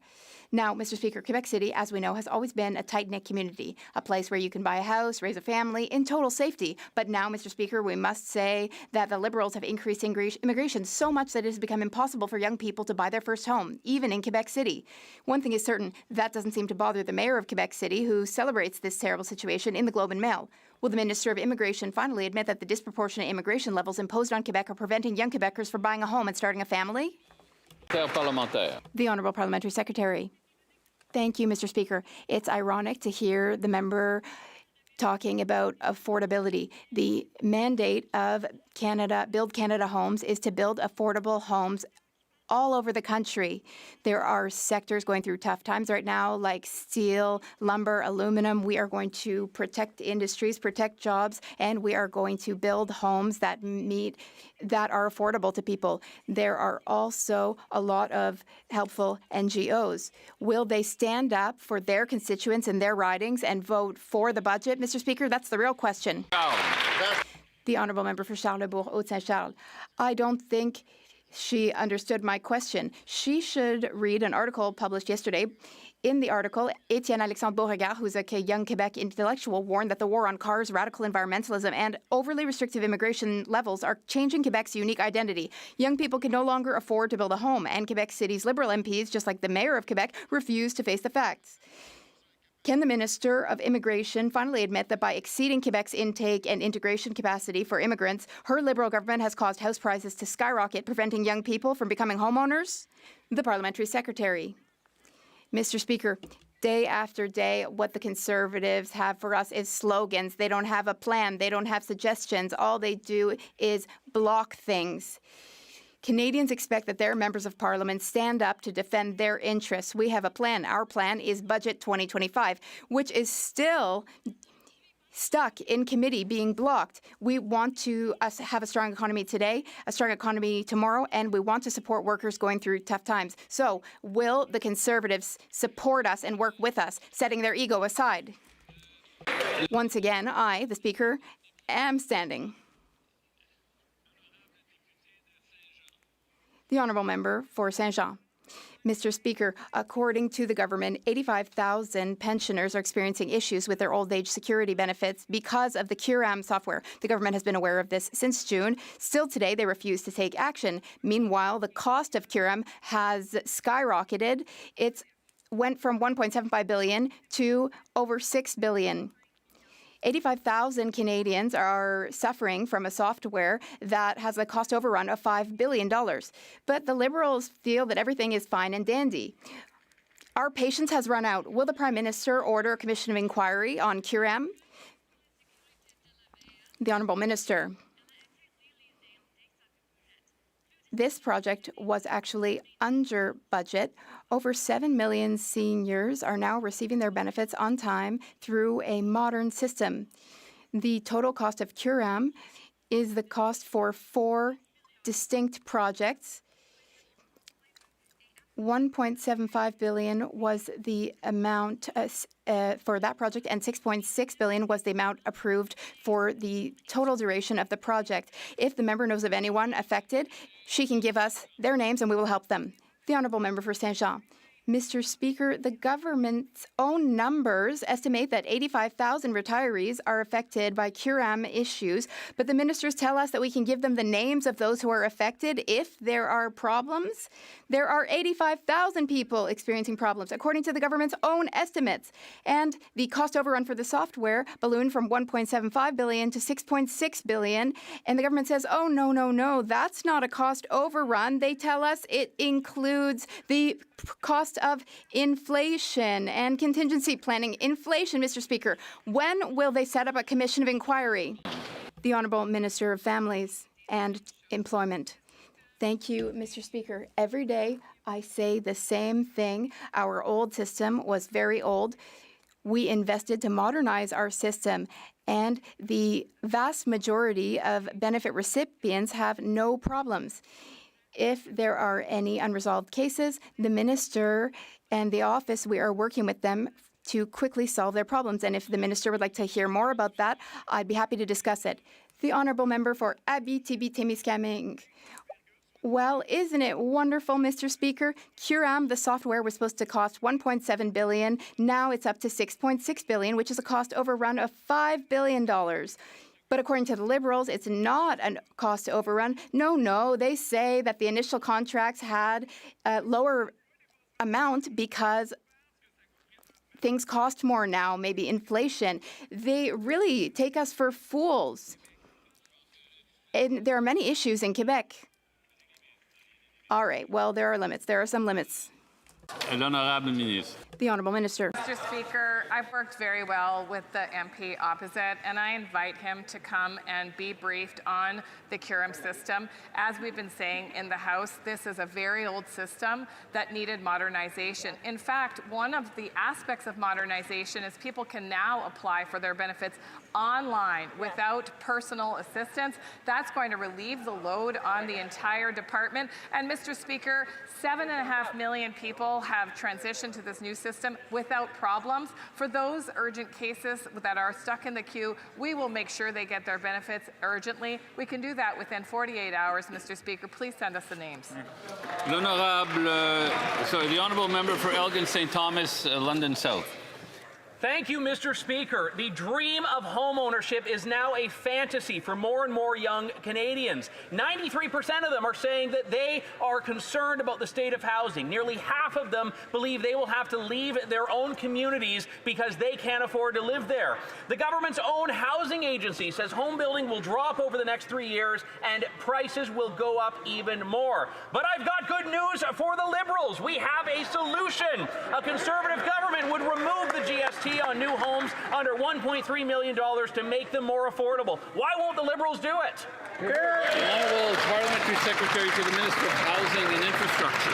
Now, Mr. Speaker, Quebec City, as we know, has always been a tight-knit community, a place where you can buy a house, raise a family in total safety. But now, Mr. Speaker, we must say that the Liberals have increased immigration so much that it has become impossible for young people to buy their first home, even in Quebec City. One thing is certain, that doesn't seem to bother the mayor of Quebec City, who celebrates this terrible situation in the Globe and Mail. Will the Minister of Immigration finally admit that the disproportionate immigration levels imposed on Quebec are preventing young Quebecers from buying a home and starting a family? The Honourable Parliamentary Secretary. Thank you, Mr. Speaker. It's ironic to hear the member talking about affordability. The mandate of Build Canada Homes is to build affordable homes all over the country. There are sectors going through tough times right now, like steel, lumber, aluminum. We are going to protect industries, protect jobs, and we are going to build homes that are affordable to people. There are also a lot of helpful NGOs. Will they stand up for their constituents and their ridings and vote for the budget, Mr. Speaker? That's the real question. The honourable member for Charlebourg, Haute-Saint-Charles. I don't think she understood my question. She should read an article published yesterday. In the article, Étienne Alexandre Beauregard, who's a young Quebec intellectual, warned that the war on cars, radical environmentalism, and overly restrictive immigration levels are changing Quebec's unique identity. Young people can no longer afford to build a home, and Quebec City's Liberal MPs, just like the mayor of Quebec, refuse to face the facts. Can the Minister of Immigration finally admit that by exceeding Quebec's intake and integration capacity for immigrants, her Liberal government has caused house prices to skyrocket, preventing young people from becoming homeowners? The Parliamentary Secretary. Mr. Speaker, day after day, what the Conservatives have for us is slogans. They don't have a plan. They don't have suggestions. All they do is block things. Canadians expect that their members of parliament stand up to defend their interests. We have a plan. Our plan is Budget 2025, which is still stuck in committee being blocked. We want to have a strong economy today, a strong economy tomorrow, and we want to support workers going through tough times. So will the Conservatives support us and work with us, setting their ego aside? Once again, I, the Speaker, am standing. The honourable member for Saint-Jean. Mr. Speaker, according to the government, 85,000 pensioners are experiencing issues with their old age security benefits because of the CURAM software. The government has been aware of this since June. Still today, they refuse to take action. Meanwhile, the cost of CURAM has skyrocketed. It went from $1.75 billion to over $6 billion. 85,000 Canadians are suffering from a software that has a cost overrun of $5 billion. But the Liberals feel that everything is fine and dandy. Our patience has run out. Will the Prime Minister order a commission of inquiry on CURAM? The Honourable Minister. This project was actually under budget. Over 7 million seniors are now receiving their benefits on time through a modern system. The total cost of CURAM is the cost for 4 distinct projects. $1.75 billion was the amount for that project, and $6.6 billion was the amount approved for the total duration of the project. If the member knows of anyone affected, she can give us their names and we will help them. The honourable member for Saint-Jean. Mr. Speaker, the government's own numbers estimate that 85,000 retirees are affected by CURAM issues, but the ministers tell us that we can give them the names of those who are affected if there are problems. There are 85,000 people experiencing problems, according to the government's own estimates. And the cost overrun for the software ballooned from $1.75 billion to $6.6 billion. And the government says, oh, no, that's not a cost overrun. They tell us it includes the cost of inflation and contingency planning. Inflation, Mr. Speaker. When will they set up a commission of inquiry? The Honourable Minister of Families and Employment. Thank you, Mr. Speaker. Every day I say the same thing. Our old system was very old. We invested to modernize our system, and the vast majority of benefit recipients have no problems. If there are any unresolved cases, the Minister and the office, we are working with them to quickly solve their problems. And if the Minister would like to hear more about that, I'd be happy to discuss it. The Honourable Member for Abitibi-Témiscamingue. Well, isn't it wonderful, Mr. Speaker? Curam, the software, was supposed to cost $1.7 billion. Now it's up to $6.6 billion, which is a cost overrun of $5 billion. But according to the Liberals, it's not a cost overrun. No, they say that the initial contracts had a lower amount because things cost more now, maybe inflation. They really take us for fools. And there are many issues in Quebec. All right, well, there are limits. There are some limits. L'honorable ministre. The Honourable Minister. Mr. Speaker, I've worked very well with the MP opposite, and I invite him to come and be briefed on the Curam system. As we've been saying in the House, this is a very old system that needed modernization. In fact, one of the aspects of modernization is people can now apply for their benefits online without personal assistance. That's going to relieve the load on the entire department. And Mr. Speaker, 7.5 million people have transitioned to this new system without problems. For those urgent cases that are stuck in the queue, we will make sure they get their benefits urgently. We can do that within 48 hours, Mr. Speaker. Please send us the names. The Honourable Member for Elgin St. Thomas, London South. Thank you, Mr. Speaker. The dream of home ownership is now a fantasy for more and more young Canadians. 93% of them are saying that they are concerned about the state of housing. Nearly half of them believe they will have to leave their own communities because they can't afford to live there. The government's own housing agency says home building will drop over the next 3 years and prices will go up even more. But I've got good news for the Liberals. We have a solution. A Conservative government would remove the GST on new homes under $1.3 million to make them more affordable. Why won't the Liberals do it? The Honourable Parliamentary Secretary to the Minister of Housing and Infrastructure.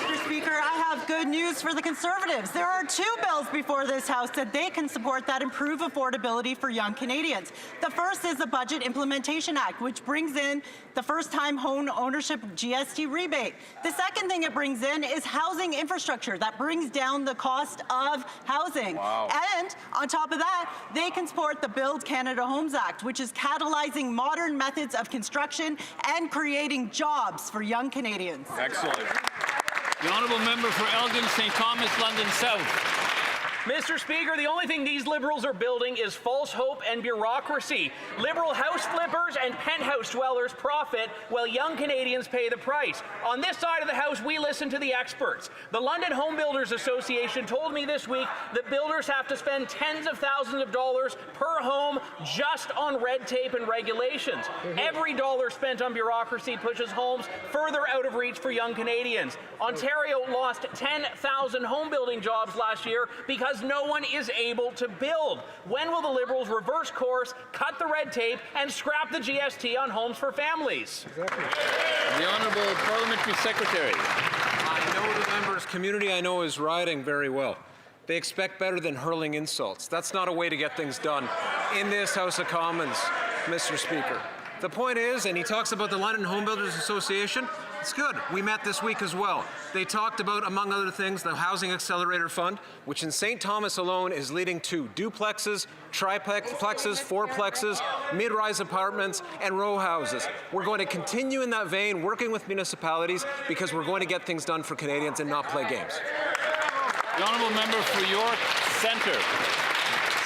Mr. Speaker, I have good news for the Conservatives. There are 2 bills before this House that they can support that improve affordability for young Canadians. The first is the Budget Implementation Act, which brings in the first-time home ownership GST rebate. The second thing it brings in is housing infrastructure that brings down the cost of housing. Wow. And on top of that, they can support the Build Canada Homes Act, which is catalyzing modern methods of construction and creating jobs for young Canadians. Excellent. The Honourable Member for Elgin St. Thomas, London South. Mr. Speaker, the only thing these Liberals are building is false hope and bureaucracy. Liberal house flippers and penthouse dwellers profit while young Canadians pay the price. On this side of the House, we listen to the experts. The London Home Builders Association told me this week that builders have to spend tens of thousands of dollars per home just on red tape and regulations. Every dollar spent on bureaucracy pushes homes further out of reach for young Canadians. Ontario lost 10,000 home building jobs last year because no one is able to build. When will the Liberals reverse course, cut the red tape, and scrap the GST on homes for families? Exactly. The Honourable Parliamentary Secretary. I know the members' community I know is riding very well. They expect better than hurling insults. That's not a way to get things done in this House of Commons, Mr. Speaker. The point is, and he talks about the London Home Builders Association, it's good. We met this week as well. They talked about, among other things, the Housing Accelerator Fund, which in St. Thomas alone is leading to duplexes, triplexes, fourplexes, mid-rise apartments, and row houses. We're going to continue in that vein, working with municipalities, because we're going to get things done for Canadians and not play games. The Honourable Member for York Centre.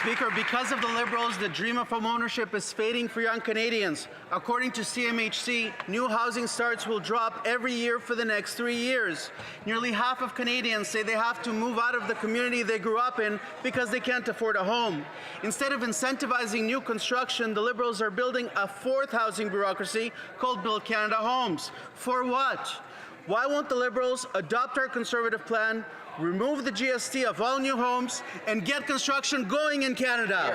Speaker, because of the Liberals, the dream of home ownership is fading for young Canadians. According to CMHC, new housing starts will drop every year for the next 3 years. Nearly half of Canadians say they have to move out of the community they grew up in because they can't afford a home. Instead of incentivizing new construction, the Liberals are building a fourth housing bureaucracy called Build Canada Homes. For what? Why won't the Liberals adopt our Conservative plan, remove the GST of all new homes, and get construction going in Canada?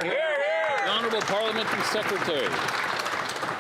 The Honourable Parliamentary Secretary.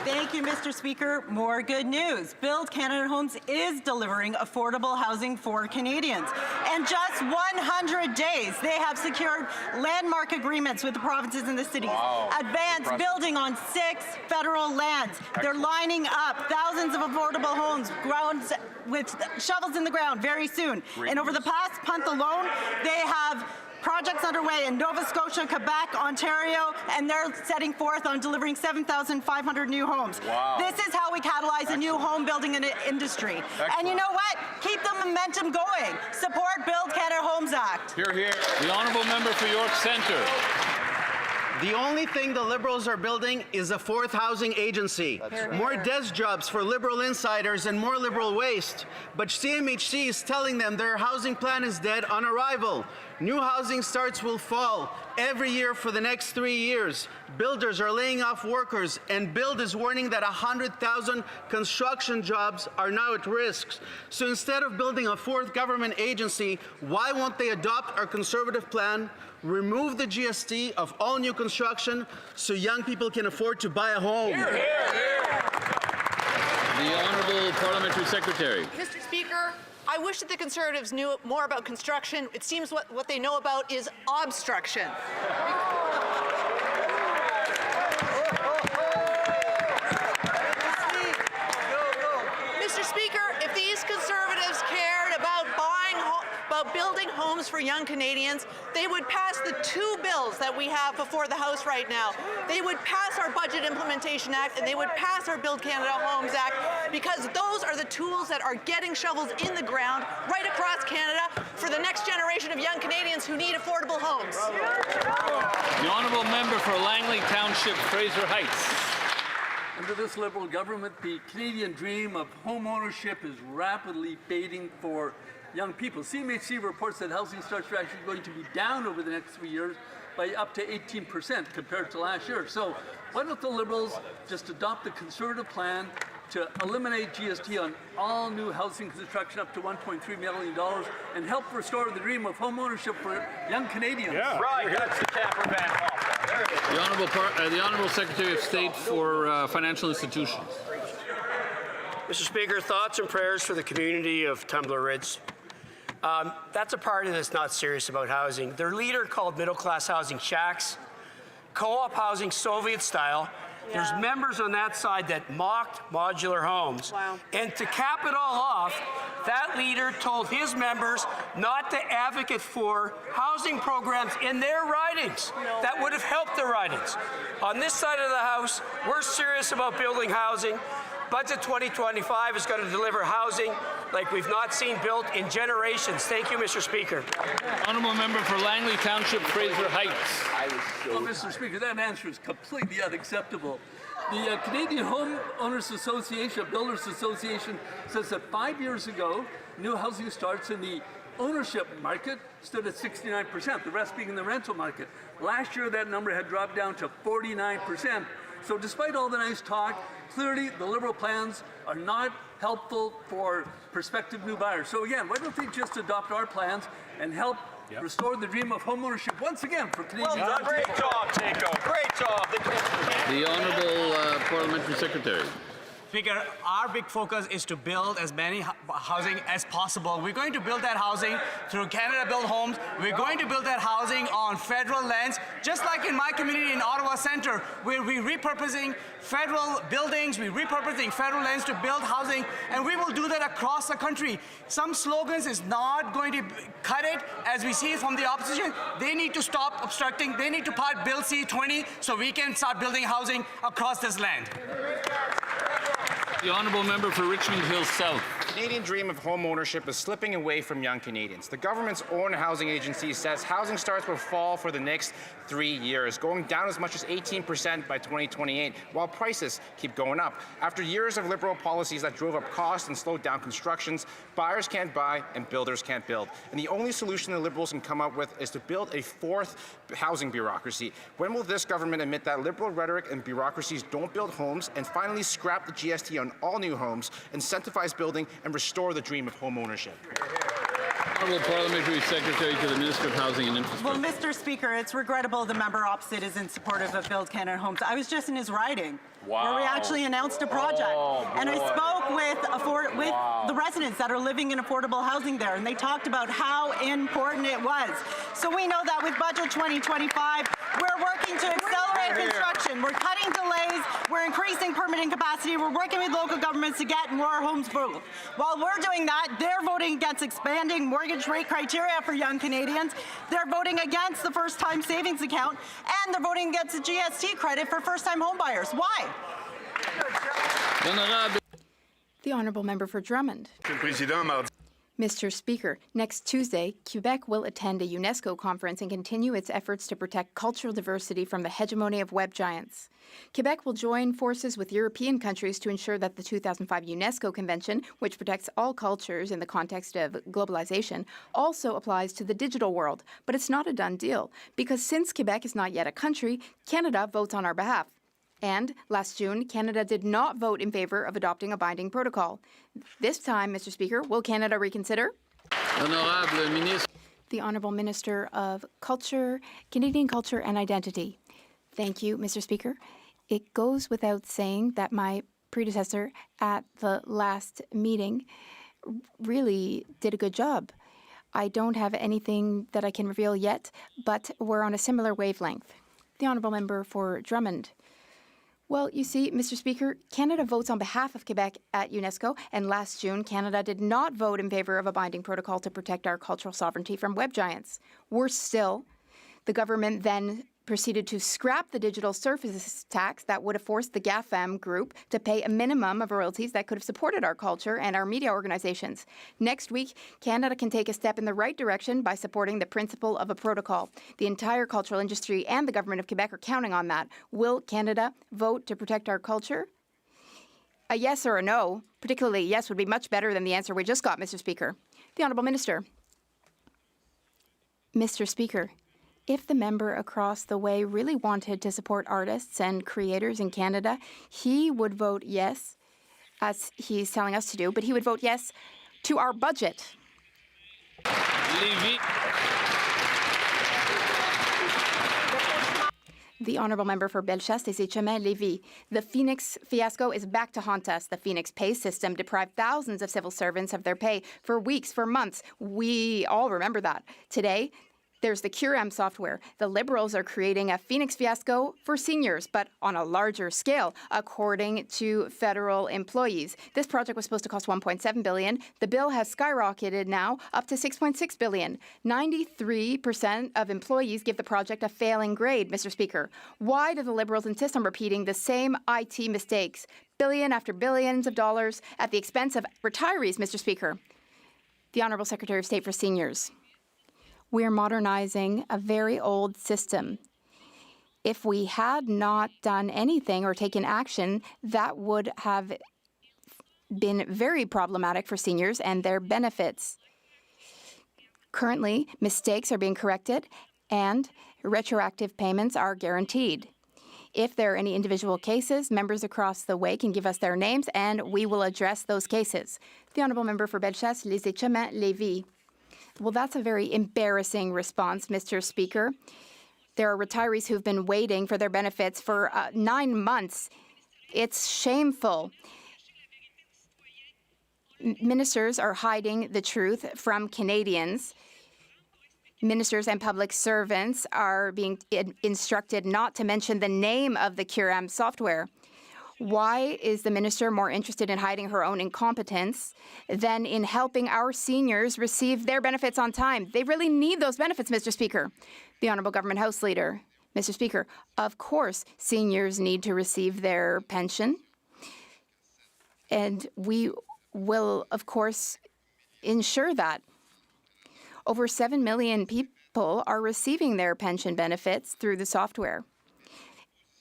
Thank you, Mr. Speaker. More good news. Build Canada Homes is delivering affordable housing for Canadians. In just 100 days, they have secured landmark agreements with the provinces and the cities. Wow. Advanced building on 6 federal lands. They're lining up thousands of affordable homes, grounds with shovels in the ground very soon. And over the past month alone, they have projects underway in Nova Scotia, Quebec, Ontario, and they're setting forth on delivering 7,500 new homes. Wow. This is how we catalyze a new home building industry. And you know what? Keep the momentum going. Support Build Canada Homes Act. Hear, hear. The Honourable Member for York Centre. The only thing the Liberals are building is a 4th housing agency. More desk jobs for Liberal insiders and more Liberal waste. But CMHC is telling them their housing plan is dead on arrival. New housing starts will fall every year for the next 3 years. Builders are laying off workers, and Build is warning that 100,000 construction jobs are now at risk. So instead of building a 4th government agency, why won't they adopt our Conservative plan, remove the GST of all new construction so young people can afford to buy a home? Hear, hear. The Honourable Parliamentary Secretary. Mr. Speaker, I wish that the Conservatives knew more about construction. It seems what they know about is obstruction. Mr. Speaker, if these Conservatives cared about building homes for young Canadians, they would pass the 2 bills that we have before the House right now. They would pass our Budget Implementation Act, and they would pass our Build Canada Homes Act, because those are the tools that are getting shovels in the ground right across Canada for the next generation of young Canadians who need affordable homes. The Honourable Member for Langley Township, Fraser Heights. Under this Liberal government, the Canadian dream of home ownership is rapidly fading for young people. CMHC reports that housing starts are actually going to be down over the next 3 years by up to 18% compared to last year. So why don't the Liberals just adopt the Conservative plan to eliminate GST on all new housing construction up to $1.3 million and help restore the dream of home ownership for young Canadians? Yeah. Right, that's the camper van off. The Honourable Secretary of State for Financial Institutions. Mr. Speaker, thoughts and prayers for the community of Tumbler Ridge. That's a party that's not serious about housing. Their leader called middle-class housing shacks, co-op housing Soviet style. Yeah. There's members on that side that mocked modular homes. Wow. And to cap it all off, that leader told his members not to advocate for housing programs in their ridings that would have helped their ridings. On this side of the House, we're serious about building housing. Budget 2025 is going to deliver housing like we've not seen built in generations. Thank you, Mr. Speaker. Honourable Member for Langley Township, Fraser Heights. Well, Mr. Speaker, that answer is completely unacceptable. The Canadian Homeowners Association, Builders Association, says that 5 years ago, new housing starts in the ownership market stood at 69%, the rest being in the rental market. Last year, that number had dropped down to 49%. So despite all the nice talk, clearly the Liberal plans are not helpful for prospective new buyers. So again, why don't they just adopt our plans and help restore the dream of homeownership once again for Canadians? Well, great job, Jacob. Great job. The Honourable Parliamentary Secretary. Speaker, our big focus is to build as many housing as possible. We're going to build that housing through Canada Build Homes. We're going to build that housing on federal lands, just like in my community in Ottawa Centre, where we're repurposing federal buildings, we're repurposing federal lands to build housing, and we will do that across the country. Some slogans is not going to cut it, as we see from the opposition. They need to stop obstructing. They need to part Bill C-20 so we can start building housing across this land. The Honourable Member for Richmond Hill South. The Canadian dream of home ownership is slipping away from young Canadians. The government's own housing agency says housing starts will fall for the next 3 years, going down as much as 18% by 2028, while prices keep going up. After years of Liberal policies that drove up costs and slowed down constructions, buyers can't buy and builders can't build. And the only solution the Liberals can come up with is to build a 4th housing bureaucracy. When will this government admit that Liberal rhetoric and bureaucracies don't build homes and finally scrap the GST on all new homes, incentivize building, and restore the dream of home ownership? Honourable Parliamentary Secretary to the Minister of Housing and Infrastructure. Well, Mr. Speaker, it's regrettable the member opposite is in supportive of Build Canada Homes. I was just in his riding, where we actually announced a project, and I spoke with the residents that are living in affordable housing there, and they talked about how important it was. So we know that with Budget 2025, we're working to accelerate construction. We're cutting delays. We're increasing permitting capacity. We're working with local governments to get more homes built. While we're doing that, they're voting against expanding mortgage rate criteria for young Canadians. They're voting against the first-time savings account, and they're voting against the GST credit for first-time homebuyers. Why? The Honourable Member for Drummond. Mr. Speaker, next Tuesday, Quebec will attend a UNESCO conference and continue its efforts to protect cultural diversity from the hegemony of web giants. Quebec will join forces with European countries to ensure that the 2005 UNESCO Convention, which protects all cultures in the context of globalization, also applies to the digital world. But it's not a done deal, because since Quebec is not yet a country, Canada votes on our behalf. And last June, Canada did not vote in favour of adopting a binding protocol. This time, Mr. Speaker, will Canada reconsider? The Honourable Minister of Culture, Canadian Culture and Identity. Thank you, Mr. Speaker. It goes without saying that my predecessor at the last meeting really did a good job. I don't have anything that I can reveal yet, but we're on a similar wavelength. The Honourable Member for Drummond. Well, you see, Mr. Speaker, Canada votes on behalf of Quebec at UNESCO, and last June, Canada did not vote in favour of a binding protocol to protect our cultural sovereignty from web giants. Worse still, the government then proceeded to scrap the digital services tax that would have forced the GAFAM group to pay a minimum of royalties that could have supported our culture and our media organizations. Next week, Canada can take a step in the right direction by supporting the principle of a protocol. The entire cultural industry and the government of Quebec are counting on that. Will Canada vote to protect our culture? A yes or a no, particularly yes, would be much better than the answer we just got, Mr. Speaker. The Honourable Minister. Mr. Speaker, if the member across the way really wanted to support artists and creators in Canada, he would vote yes, as he's telling us to do, but he would vote yes to our budget. The Honourable Member for Bellechasse et Saint-Chemin-Lévis. The Phoenix fiasco is back to haunt us. The Phoenix pay system deprived thousands of civil servants of their pay for weeks, for months. We all remember that. Today, there's the CURAM software. The Liberals are creating a Phoenix fiasco for seniors, but on a larger scale, according to federal employees. This project was supposed to cost $1.7 billion. The bill has skyrocketed now up to $6.6 billion. 93% of employees give the project a failing grade, Mr. Speaker. Why do the Liberals insist on repeating the same IT mistakes, billion after billions of dollars, at the expense of retirees, Mr. Speaker? The Honourable Secretary of State for Seniors. We're modernizing a very old system. If we had not done anything or taken action, that would have been very problematic for seniors and their benefits. Currently, mistakes are being corrected and retroactive payments are guaranteed. If there are any individual cases, members across the way can give us their names and we will address those cases. The Honourable Member for Bellechasse, Les Échemins, Lévis. Well, that's a very embarrassing response, Mr. Speaker. There are retirees who've been waiting for their benefits for 9 months. It's shameful. Ministers are hiding the truth from Canadians. Ministers and public servants are being instructed not to mention the name of the CURAM software. Why is the minister more interested in hiding her own incompetence than in helping our seniors receive their benefits on time? They really need those benefits, Mr. Speaker. The Honourable Government House Leader. Mr. Speaker, of course, seniors need to receive their pension. And we will, of course, ensure that. Over 7 million people are receiving their pension benefits through the software.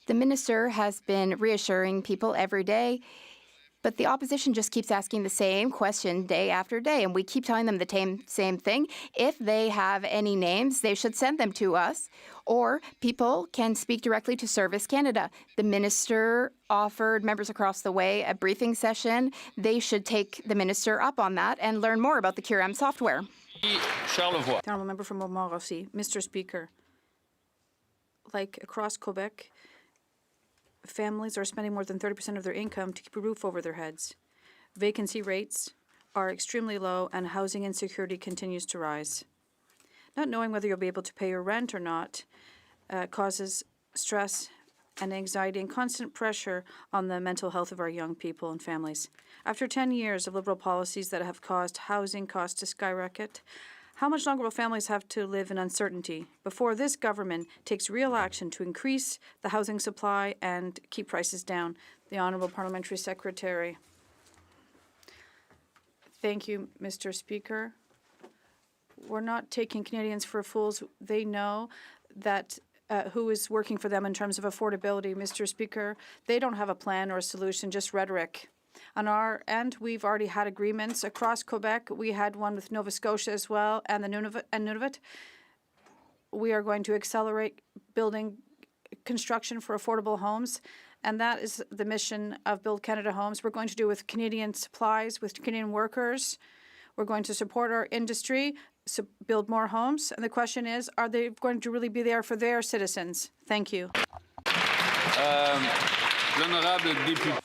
The minister has been reassuring people every day, but the opposition just keeps asking the same question day after day, and we keep telling them the same thing. If they have any names, they should send them to us, or people can speak directly to Service Canada. The minister offered members across the way a briefing session. They should take the minister up on that and learn more about the CURAM software. Charlevoix. The honourable member from Montmorency. Mr. Speaker, like across Quebec, families are spending more than 30% of their income to keep a roof over their heads. Vacancy rates are extremely low and housing insecurity continues to rise. Not knowing whether you'll be able to pay your rent or not causes stress and anxiety and constant pressure on the mental health of our young people and families. After 10 years of Liberal policies that have caused housing costs to skyrocket, how much longer will families have to live in uncertainty before this government takes real action to increase the housing supply and keep prices down? The Honourable Parliamentary Secretary. Thank you, Mr. Speaker. We're not taking Canadians for fools. They know that who is working for them in terms of affordability. Mr. Speaker, they don't have a plan or a solution, just rhetoric. On our end, we've already had agreements across Quebec. We had one with Nova Scotia as well, and the Nunavut. We are going to accelerate building construction for affordable homes, and that is the mission of Build Canada Homes. We're going to do with Canadian supplies, with Canadian workers. We're going to support our industry, build more homes. And the question is, are they going to really be there for their citizens? Thank you.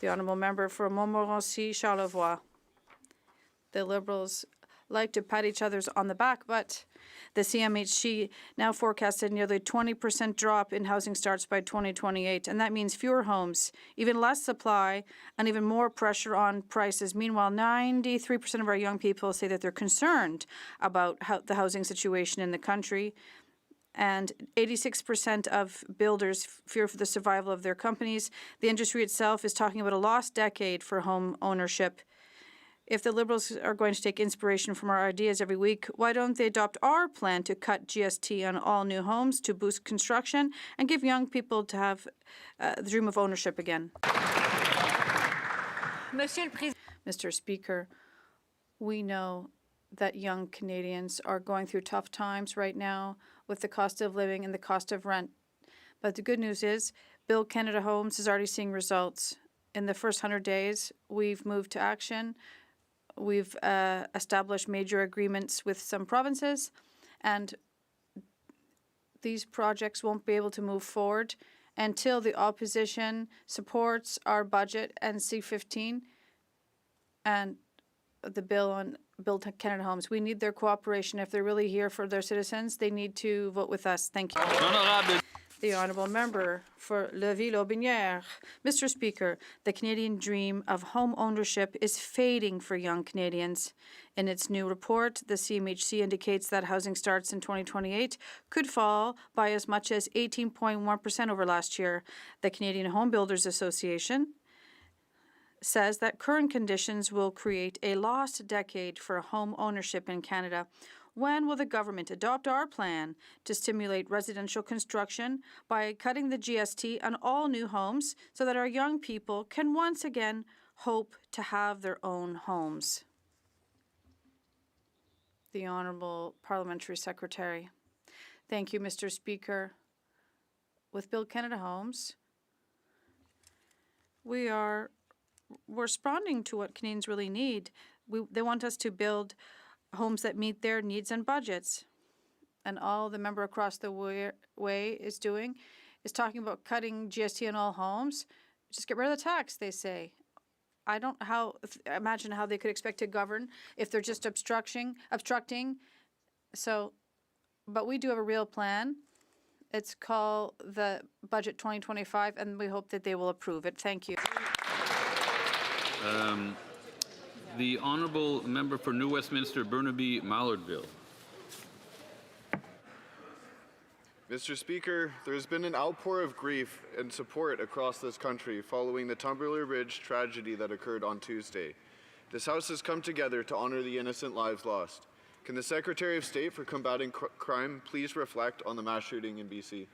The honourable member for Montmorency, Charlevoix. The Liberals like to pat each other on the back, but the CMHC now forecasted nearly 20% drop in housing starts by 2028, and that means fewer homes, even less supply, and even more pressure on prices. Meanwhile, 93% of our young people say that they're concerned about the housing situation in the country, and 86% of builders fear for the survival of their companies. The industry itself is talking about a lost decade for home ownership. If the Liberals are going to take inspiration from our ideas every week, why don't they adopt our plan to cut GST on all new homes to boost construction and give young people to have the dream of ownership again? Mr. Speaker, we know that young Canadians are going through tough times right now with the cost of living and the cost of rent. But the good news is Build Canada Homes is already seeing results. In the first 100 days, we've moved to action. We've established major agreements with some provinces, and these projects won't be able to move forward until the opposition supports our budget and C-15 and the bill on Build Canada Homes. We need their cooperation. If they're really here for their citizens, they need to vote with us. Thank you. The honourable member for Lévis-Lotbinière. Mr. Speaker, the Canadian dream of home ownership is fading for young Canadians. In its new report, the CMHC indicates that housing starts in 2028 could fall by as much as 18.1% over last year. The Canadian Home Builders Association says that current conditions will create a lost decade for home ownership in Canada. When will the government adopt our plan to stimulate residential construction by cutting the GST on all new homes so that our young people can once again hope to have their own homes? The Honourable Parliamentary Secretary. Thank you, Mr. Speaker. With Build Canada Homes, we're responding to what Canadians really need. They want us to build homes that meet their needs and budgets. And all the member across the way is doing is talking about cutting GST on all homes. Just get rid of the tax, they say. I don't imagine how they could expect to govern if they're just obstructing. So, but we do have a real plan. It's called the Budget 2025, and we hope that they will approve it. Thank you. The honourable member for New Westminster, Burnaby-Mallardville. Mr. Speaker, there's been an outpour of grief and support across this country following the Tumbler Ridge tragedy that occurred on Tuesday. This House has come together to honour the innocent lives lost. Can the Secretary of State for Combating Crime please reflect on the mass shooting in BC?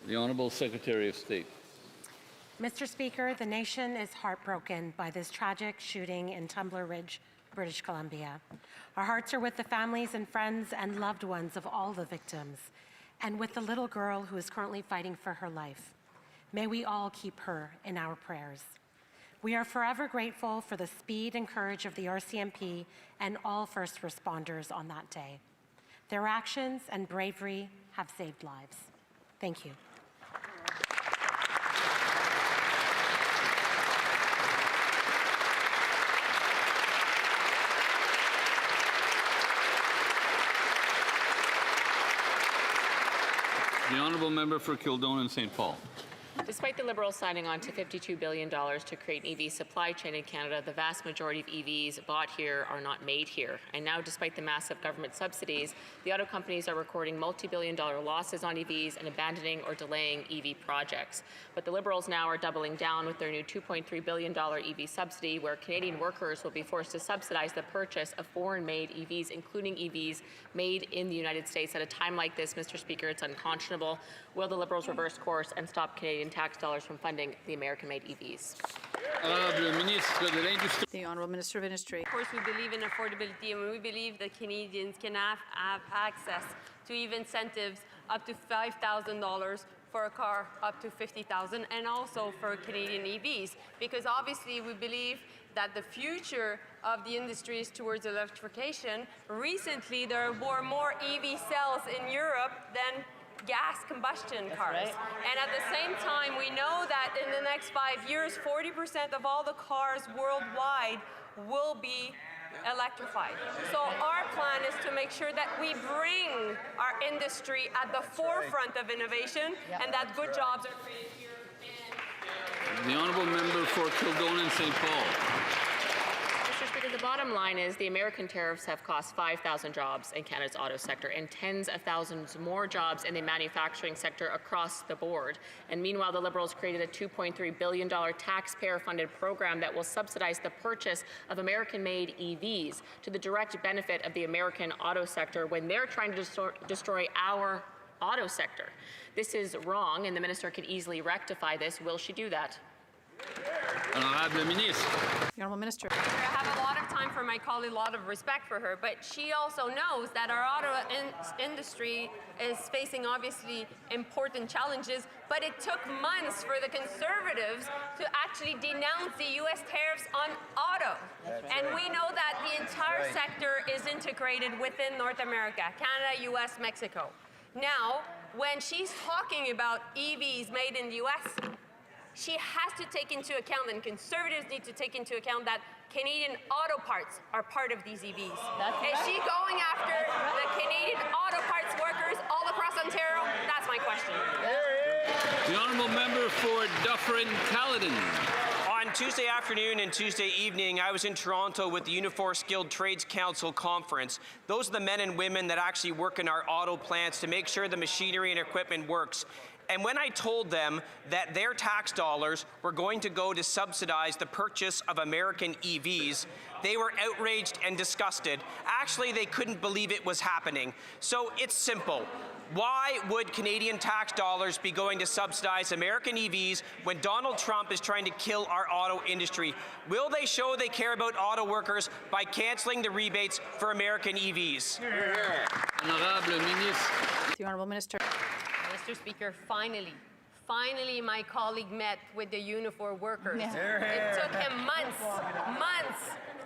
The Honourable Secretary of State. Mr. Speaker, the nation is heartbroken by this tragic shooting in Tumbler Ridge, British Columbia. Our hearts are with the families and friends and loved ones of all the victims, and with the little girl who is currently fighting for her life. May we all keep her in our prayers. We are forever grateful for the speed and courage of the RCMP and all first responders on that day. Their actions and bravery have saved lives. Thank you. The honourable member for Kildonan St. Paul. Despite the Liberals signing on to $52 billion to create an EV supply chain in Canada, the vast majority of EVs bought here are not made here. And now, despite the massive government subsidies, the auto companies are recording multi-billion-dollar losses on EVs and abandoning or delaying EV projects. But the Liberals now are doubling down with their new $2.3 billion EV subsidy, where Canadian workers will be forced to subsidize the purchase of foreign-made EVs, including EVs made in the United States. At a time like this, Mr. Speaker, it's unconscionable. Will the Liberals reverse course and stop Canadian tax dollars from funding the American-made EVs? The Honourable Minister of Industry. Of course, we believe in affordability, and we believe that Canadians can have access to EV incentives up to $5,000 for a car up to $50,000, and also for Canadian EVs, because obviously we believe that the future of the industry is towards electrification. Recently, there were more EV sales in Europe than gas combustion cars. Right. And at the same time, we know that in the next 5 years, 40% of all the cars worldwide will be electrified. So our plan is to make sure that we bring our industry at the forefront of innovation, and that good jobs are created here. The honourable member for Kildonan St. Paul. Mr. Speaker, the bottom line is the American tariffs have cost 5,000 jobs in Canada's auto sector and tens of thousands more jobs in the manufacturing sector across the board. And meanwhile, the Liberals created a $2.3 billion taxpayer-funded program that will subsidize the purchase of American-made EVs to the direct benefit of the American auto sector when they're trying to destroy our auto sector. This is wrong, and the minister can easily rectify this. Will she do that? The Honourable Minister. I have a lot of time for my colleague, a lot of respect for her, but she also knows that our auto industry is facing obviously important challenges, but it took months for the Conservatives to actually denounce the U.S. tariffs on auto. And we know that the entire sector is integrated within North America, Canada, U.S., Mexico. Now, when she's talking about EVs made in the U.S., she has to take into account, and Conservatives need to take into account, that Canadian auto parts are part of these EVs. Is she going after the Canadian auto parts workers all across Ontario? That's my question. The honourable member for Dufferin-Caledon. On Tuesday afternoon and Tuesday evening, I was in Toronto with the Unifor Skilled Trades Council conference. Those are the men and women that actually work in our auto plants to make sure the machinery and equipment works. And when I told them that their tax dollars were going to go to subsidize the purchase of American EVs, they were outraged and disgusted. Actually, they couldn't believe it was happening. So it's simple. Why would Canadian tax dollars be going to subsidize American EVs when Donald Trump is trying to kill our auto industry? Will they show they care about auto workers by cancelling the rebates for American EVs? The Honourable Minister. Mr. Speaker, finally, my colleague met with the Unifor workers. It took him months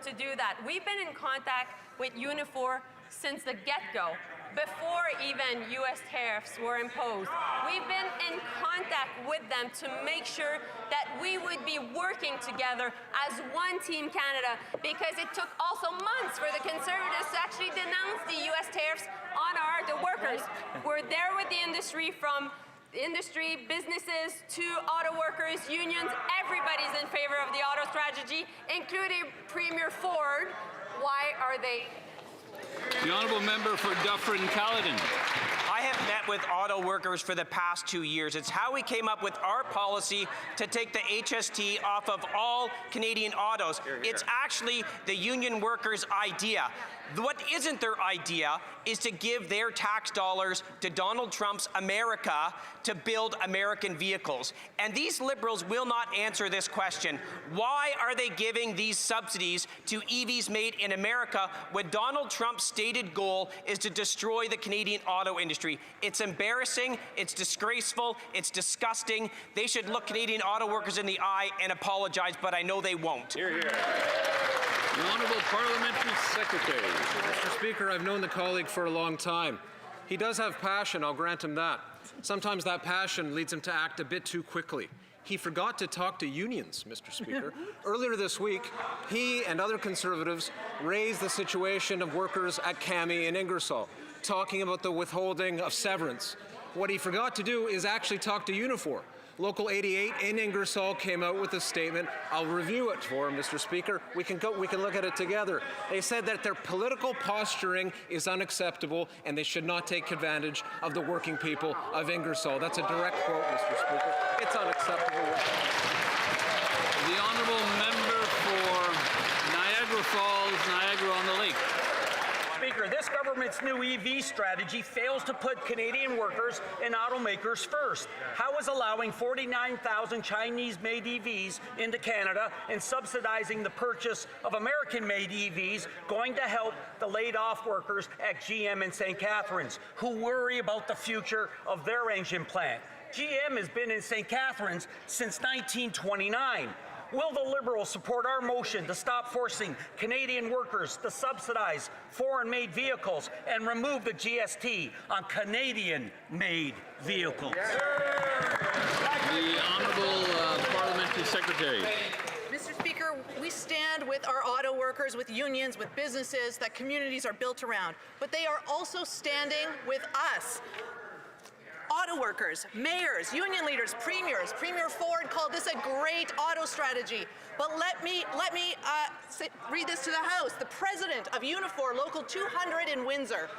to do that. We've been in contact with Unifor since the get-go, before even U.S. tariffs were imposed. We've been in contact with them to make sure that we would be working together as one Team Canada, because it took also months for the Conservatives to actually denounce the U.S. tariffs on the workers. We're there with the industry, from industry, businesses, to auto workers, unions. Everybody's in favor of the auto strategy, including Premier Ford. Why are they? The honourable member for Dufferin-Caledon. I have met with auto workers for the past 2 years. It's how we came up with our policy to take the HST off of all Canadian autos. It's actually the union workers' idea. What isn't their idea is to give their tax dollars to Donald Trump's America to build American vehicles. And these Liberals will not answer this question. Why are they giving these subsidies to EVs made in America when Donald Trump's stated goal is to destroy the Canadian auto industry? It's embarrassing, it's disgraceful, it's disgusting. They should look Canadian auto workers in the eye and apologize, but I know they won't. Hear, hear. The Honourable Parliamentary Secretary. Mr. Speaker, I've known the colleague for a long time. He does have passion, I'll grant him that. Sometimes that passion leads him to act a bit too quickly. He forgot to talk to unions, Mr. Speaker. Earlier this week, he and other Conservatives raised the situation of workers at CAMI in Ingersoll, talking about the withholding of severance. What he forgot to do is actually talk to Unifor. Local 88 in Ingersoll came out with a statement. I'll review it for him, Mr. Speaker. We can look at it together. They said that their political posturing is unacceptable and they should not take advantage of the working people of Ingersoll. That's a direct quote, Mr. Speaker. It's unacceptable. The Honourable Member for Niagara Falls, Niagara-on-the-Lake. Speaker, this government's new EV strategy fails to put Canadian workers and automakers first. How is allowing 49,000 Chinese-made EVs into Canada and subsidizing the purchase of American-made EVs going to help the laid-off workers at GM in St. Catharines, who worry about the future of their engine plant? GM has been in St. Catharines since 1929. Will the Liberals support our motion to stop forcing Canadian workers to subsidize foreign-made vehicles and remove the GST on Canadian-made vehicles? The Honourable Parliamentary Secretary. Mr. Speaker, we stand with our auto workers, with unions, with businesses that communities are built around, but they are also standing with us. Auto workers, mayors, union leaders, premiers. Premier Ford called this a great auto strategy. But let me read this to the House. The president of Unifor Local 200 in Windsor,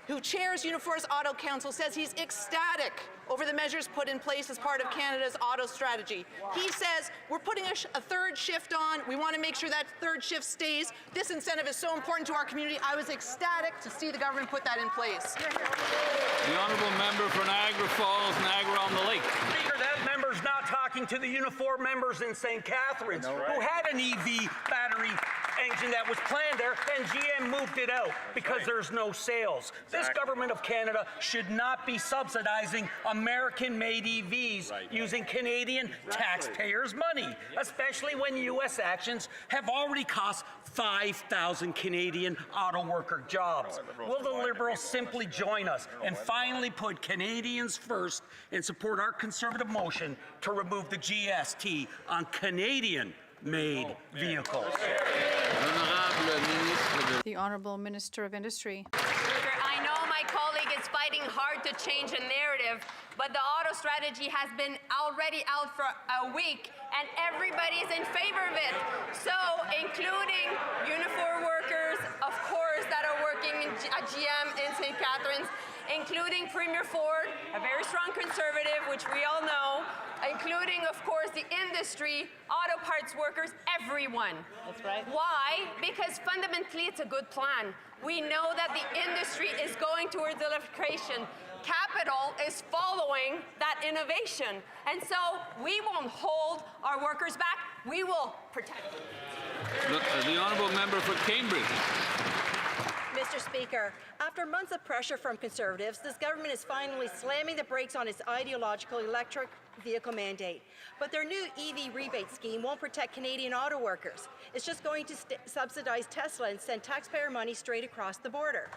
who chairs Unifor's Auto Council, says he's ecstatic over the measures put in place as part of Canada's auto strategy. He says, we're putting a third shift on. We want to make sure that third shift stays. This incentive is so important to our community. I was ecstatic to see the government put that in place. The Honourable Member for Niagara Falls, Niagara-on-the-Lake. Speaker, that member's not talking to the Unifor members in St. Catharines, who had an EV battery engine that was planned there, and GM moved it out because there's no sales. This government of Canada should not be subsidizing American-made EVs using Canadian taxpayers' money, especially when U.S. actions have already cost 5,000 Canadian auto worker jobs. Will the Liberals simply join us and finally put Canadians first and support our Conservative motion to remove the GST on Canadian-made vehicles? The Honourable Minister of Industry. I know my colleague is fighting hard to change a narrative, but the auto strategy has been already out for a week, and everybody is in favor of it. So, including Unifor workers, of course, that are working at GM in St. Catharines, including Premier Ford, a very strong Conservative, which we all know, including, of course, the industry, auto parts workers, everyone. That's right. Why? Because fundamentally, it's a good plan. We know that the industry is going towards electrification. Capital is following that innovation. And so we won't hold our workers back. We will protect them. The Honourable Member for Cambridge. Mr. Speaker, after months of pressure from Conservatives, this government is finally slamming the brakes on its ideological electric vehicle mandate. But their new EV rebate scheme won't protect Canadian auto workers. It's just going to subsidize Tesla and send taxpayer money straight across the border.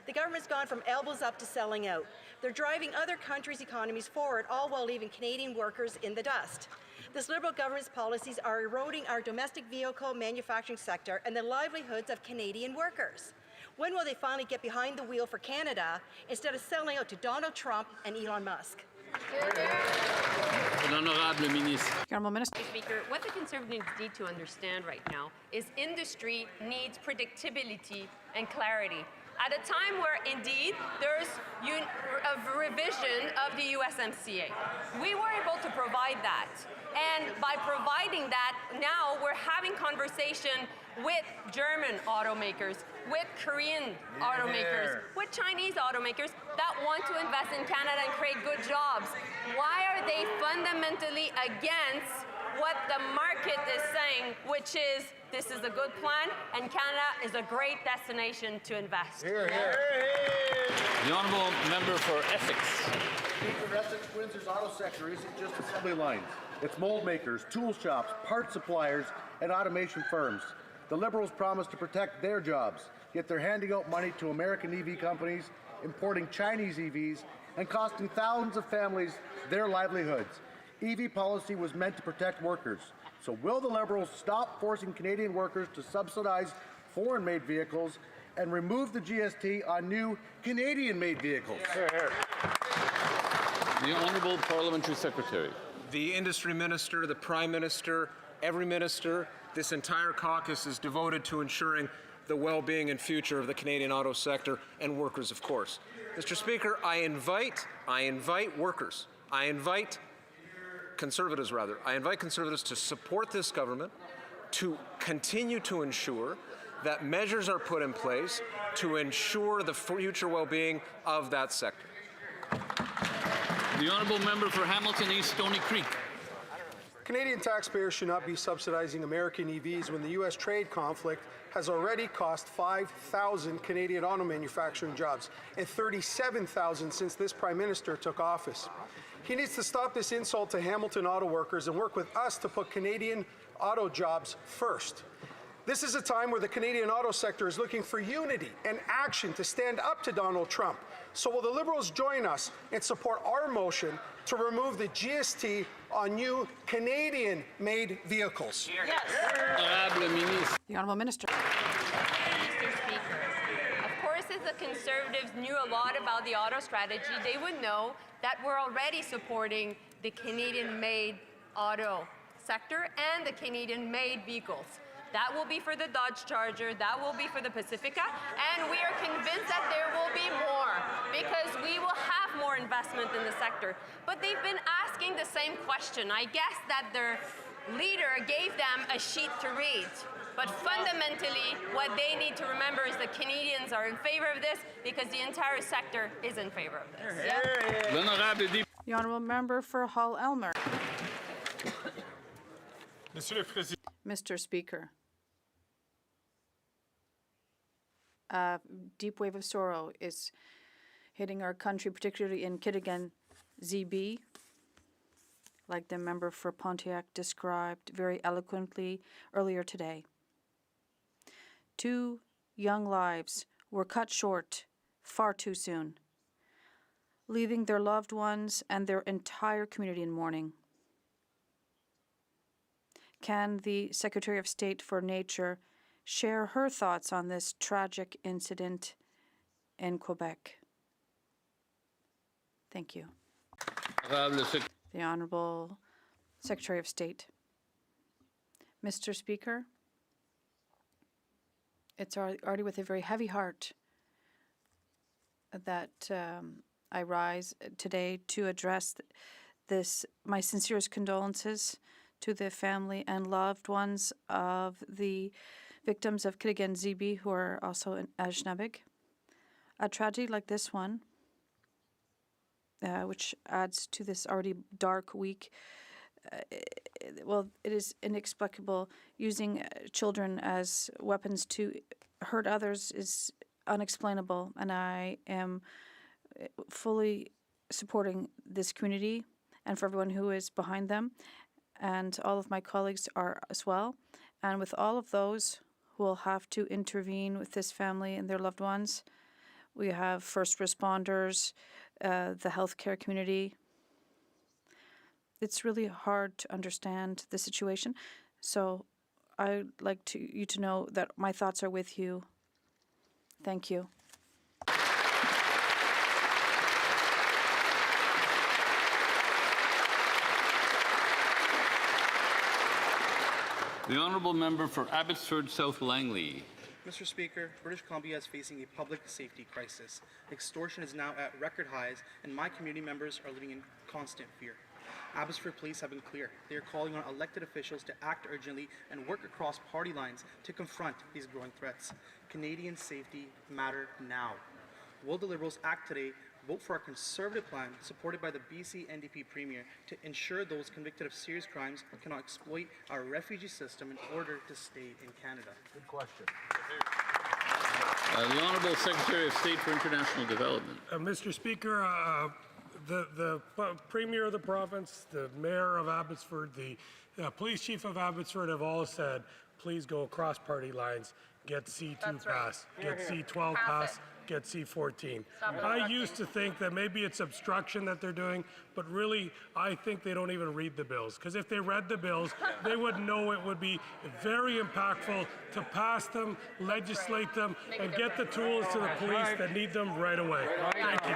The government's gone from elbows up to selling out. They're driving other countries' economies forward, all while leaving Canadian workers in the dust. This Liberal government's policies are eroding our domestic vehicle manufacturing sector and the livelihoods of Canadian workers. When will they finally get behind the wheel for Canada instead of selling out to Donald Trump and Elon Musk? Honourable Minister. Honourable Minister. Speaker, what the Conservatives need to understand right now is industry needs predictability and clarity. At a time where, indeed, there's a revision of the USMCA. We were able to provide that. And by providing that, now we're having conversation with German automakers, with Korean automakers, with Chinese automakers that want to invest in Canada and create good jobs. Why are they fundamentally against what the market market is saying, which is this is a good plan and Canada is a great destination to invest. Hear, hear. The honourable member for Essex. Speaker, Essex Windsor's auto sector isn't just assembly lines. It's mold makers, tool shops, part suppliers, and automation firms. The Liberals promise to protect their jobs, yet they're handing out money to American EV companies, importing Chinese EVs, and costing thousands of families their livelihoods. EV policy was meant to protect workers. So will the Liberals stop forcing Canadian workers to subsidize foreign-made vehicles and remove the GST on new Canadian-made vehicles? Hear, hear. The Honourable Parliamentary Secretary. The Industry Minister, the Prime Minister, every minister, this entire caucus is devoted to ensuring the well-being and future of the Canadian auto sector and workers, of course. Mr. Speaker, I invite workers, I invite Conservatives to support this government, to continue to ensure that measures are put in place to ensure the future well-being of that sector. The honourable member for Hamilton East Stony Creek. Canadian taxpayers should not be subsidizing American EVs when the U.S. trade conflict has already cost 5,000 Canadian auto manufacturing jobs and 37,000 since this Prime Minister took office. He needs to stop this insult to Hamilton auto workers and work with us to put Canadian auto jobs first. This is a time where the Canadian auto sector is looking for unity and action to stand up to Donald Trump. So will the Liberals join us and support our motion to remove the GST on new Canadian-made vehicles? Yes. The Honourable Minister. Mr. Speaker, of course, if the Conservatives knew a lot about the auto strategy, they would know that we're already supporting the Canadian-made auto sector and the Canadian-made vehicles. That will be for the Dodge Charger, that will be for the Pacifica, and we are convinced that there will be more because we will have more investment in the sector. But they've been asking the same question. I guess that their leader gave them a sheet to read. But fundamentally, what they need to remember is that Canadians are in favor of this because the entire sector is in favor of this. Yeah? The Honourable Member for Hull Elmer. Mr. Speaker, a deep wave of sorrow is hitting our country, particularly in Kitigan, ZB, like the member for Pontiac described very eloquently earlier today. 2 young lives were cut short far too soon, leaving their loved ones and their entire community in mourning. Can the Secretary of State for Nature share her thoughts on this tragic incident in Quebec? Thank you. The Honourable Secretary of State. Mr. Speaker, it's already with a very heavy heart that I rise today to address my sincerest condolences to the family and loved ones of the victims of Kitigan ZB who are also in Ajnabig. A tragedy like this one, which adds to this already dark week, it is inexplicable. Using children as weapons to hurt others is unexplainable, and I am fully supporting this community and for everyone who is behind them. And all of my colleagues are as well. And with all of those who will have to intervene with this family and their loved ones, we have first responders, the healthcare community. It's really hard to understand the situation. So I'd like you to know that my thoughts are with you. Thank you. The honourable member for Abbotsford South Langley. Mr. Speaker, British Columbia is facing a public safety crisis. Extortion is now at record highs, and my community members are living in constant fear. Abbotsford Police have been clear. They are calling on elected officials to act urgently and work across party lines to confront these growing threats. Canadian safety matter now. Will the Liberals act today vote for our Conservative plan, supported by the BC NDP Premier, to ensure those convicted of serious crimes cannot exploit our refugee system in order to stay in Canada. Good question. The Honourable Secretary of State for International Development. Mr. Speaker, the Premier of the province, the Mayor of Abbotsford, the Police Chief of Abbotsford have all said, please go across party lines, get C2 pass, get C12 pass, get C14. I used to think that maybe it's obstruction that they're doing, but really I think they don't even read the bills. Because if they read the bills, they would know it would be very impactful to pass them, legislate them, and get the tools to the police that need them right away. Thank you.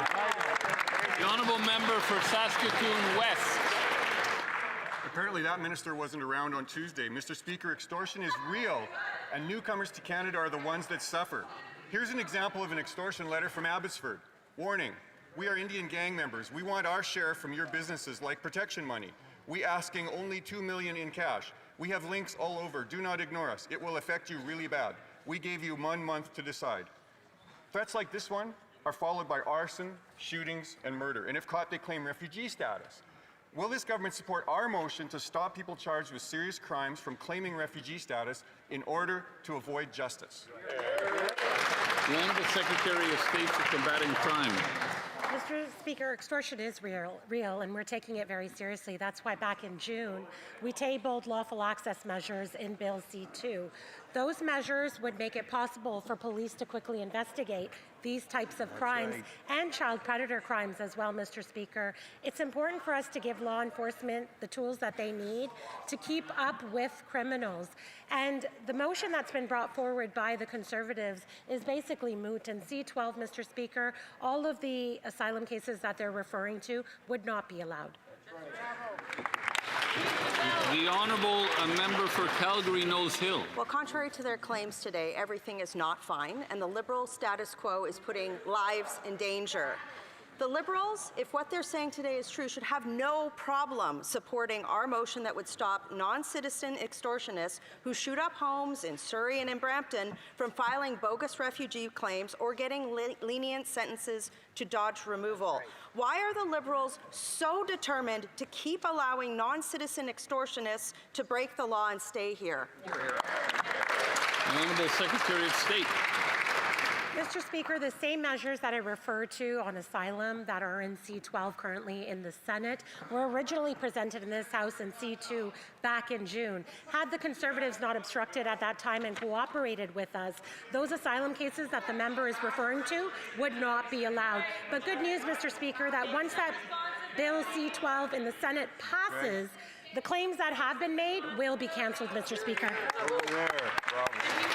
The Honourable Member for Saskatoon West. Apparently that minister wasn't around on Tuesday. Mr. Speaker, extortion is real, and newcomers to Canada are the ones that suffer. Here's an example of an extortion letter from Abbotsford. Warning, we are Indian gang members. We want our share from your businesses like protection money. We asking only $2 million in cash. We have links all over. Do not ignore us. It will affect you really bad. We gave you 1 month to decide. Threats like this one are followed by arson, shootings, and murder. And if caught, they claim refugee status. Will this government support our motion to stop people charged with serious crimes from claiming refugee status in order to avoid justice? The Honourable Secretary of State for Combating Crime. Mr. Speaker, extortion is real, and we're taking it very seriously. That's why back in June, we tabled lawful access measures in Bill C2. Those measures would make it possible for police to quickly investigate these types of crimes and child predator crimes as well, Mr. Speaker. It's important for us to give law enforcement the tools that they need to keep up with criminals. And the motion that's been brought forward by the Conservatives is basically moot. And C12, Mr. Speaker, all of the asylum cases that they're referring to would not be allowed. The Honourable Member for Calgary Nose Hill. Well, contrary to their claims today, everything is not fine, and the Liberal status quo is putting lives in danger. The Liberals, if what they're saying today is true, should have no problem supporting our motion that would stop non-citizen extortionists who shoot up homes in Surrey and in Brampton from filing bogus refugee claims or getting lenient sentences to dodge removal. Why are the Liberals so determined to keep allowing non-citizen extortionists to break the law and stay here? The Honourable Secretary of State. Mr. Speaker, the same measures that I referred to on asylum that are in C12 currently in the Senate were originally presented in this House in C2 back in June. Had the Conservatives not obstructed at that time and cooperated with us, those asylum cases that the member is referring to would not be allowed. But good news, Mr. Speaker, that once that Bill C12 in the Senate passes, the claims that have been made will be cancelled, Mr. Speaker.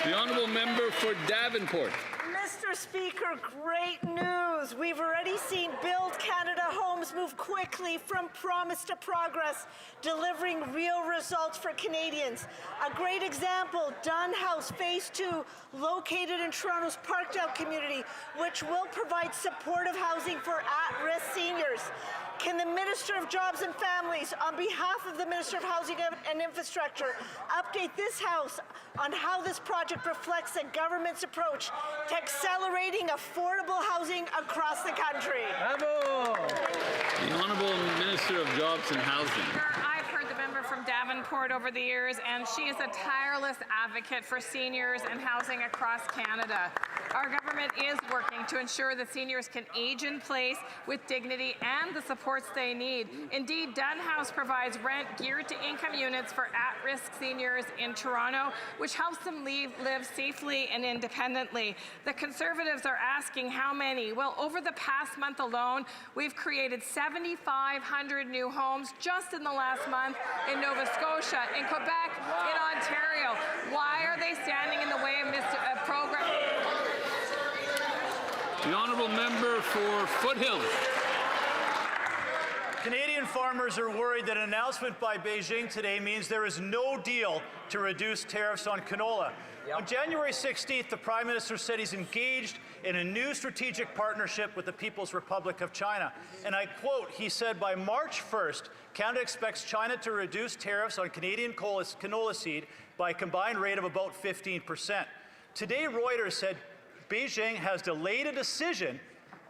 The Honourable Member for Davenport. Mr. Speaker, great news. We've already seen Build Canada Homes move quickly from promise to progress, delivering real results for Canadians. A great example, Dunn House Phase 2, located in Toronto's Parkdale community, which will provide supportive housing for at-risk seniors. Can the Minister of Jobs and Families, on behalf of the Minister of Housing and Infrastructure, update this House on how this project reflects the government's approach to accelerating affordable housing across the country? The Honourable Minister of Jobs and Housing. I've heard the member from Davenport over the years, and she is a tireless advocate for seniors and housing across Canada. Our government is working to ensure that seniors can age in place with dignity and the supports they need. Indeed, Dunn House provides rent geared to income units for at-risk seniors in Toronto, which helps them live safely and independently. The Conservatives are asking how many? Well, over the past month alone, we've created 7,500 new homes just in the last month in Nova Scotia, in Quebec, in Ontario. Why are they standing in the way of this program? The Honourable Member for Foothills. Canadian farmers are worried that an announcement by Beijing today means there is no deal to reduce tariffs on canola. On January 16th, the Prime Minister said he's engaged in a new strategic partnership with the People's Republic of China. And I quote, he said, by March 1st, Canada expects China to reduce tariffs on Canadian canola seed by a combined rate of about 15%. Today, Reuters said Beijing has delayed a decision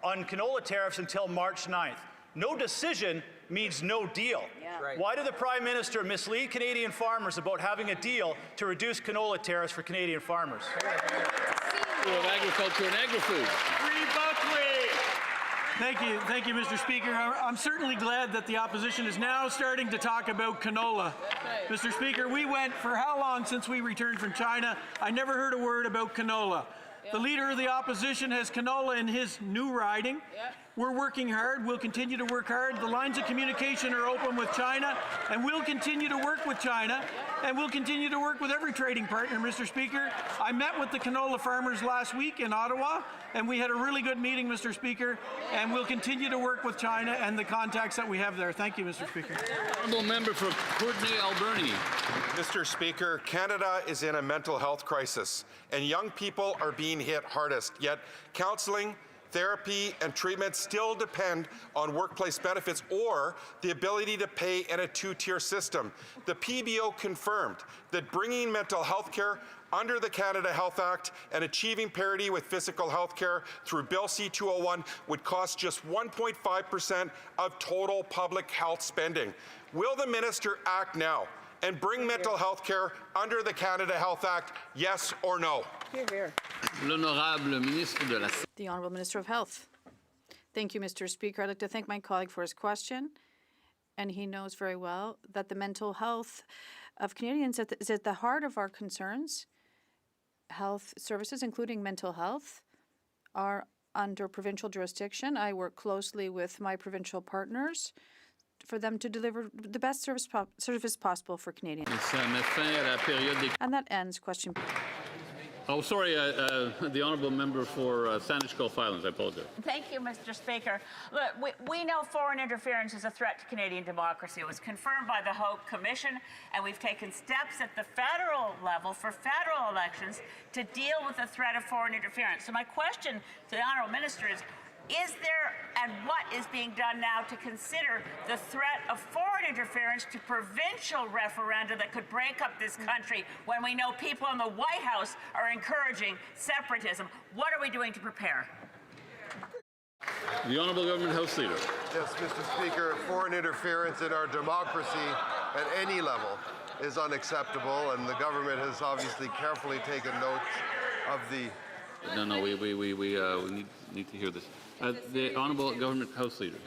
on canola tariffs until March 9th. No decision means no deal. Yeah. Right. Why did the Prime Minister mislead Canadian farmers about having a deal to reduce canola tariffs for Canadian farmers? Of Agriculture and Agri-Food. Thank you, Mr. Speaker. I'm certainly glad that the opposition is now starting to talk about canola. Mr. Speaker, we went for how long since we returned from China? I never heard a word about canola. The leader of the opposition has canola in his new riding. We're working hard. We'll continue to work hard. The lines of communication are open with China, and we'll continue to work with China, and we'll continue to work with every trading partner, Mr. Speaker. I met with the canola farmers last week in Ottawa, and we had a really good meeting, Mr. Speaker, and we'll continue to work with China and the contacts that we have there. Thank you, Mr. Speaker. Honourable member for Courtenay Alberni. Mr. Speaker, Canada is in a mental health crisis, and young people are being hit hardest, yet counselling, therapy and treatment still depend on workplace benefits or the ability to pay in a two-tier system. The PBO confirmed that bringing mental health care under the Canada Health Act and achieving parity with physical health care through Bill C-201 would cost just 1.5% of total public health spending. Will the minister act now and bring mental health care under the Canada Health Act, yes or no? L'honorable ministre de la The Honourable Minister of Health. Thank you, Mr. Speaker. I'd like to thank my colleague for his question. And he knows very well that the mental health of Canadians is at the heart of our concerns. Health services, including mental health, are under provincial jurisdiction. I work closely with my provincial partners for them to deliver the best service possible for Canadians. And that ends question. Oh, sorry, the honourable member for Saanich Gulf Islands. I apologize. Thank you, Mr. Speaker. Look, we know foreign interference is a threat to Canadian democracy. It was confirmed by the Hope Commission, and we've taken steps at the federal level for federal elections to deal with the threat of foreign interference. So my question to the honourable minister is there and what is being done now to consider the threat of foreign interference to provincial referenda that could break up this country when we know people in the White House are encouraging separatism? What are we doing to prepare? The Honourable Government House Leader. Yes, Mr. Speaker, foreign interference in our democracy at any level is unacceptable, and the government has obviously carefully taken notes of the... No, we need to hear this. The Honourable Government House Leader.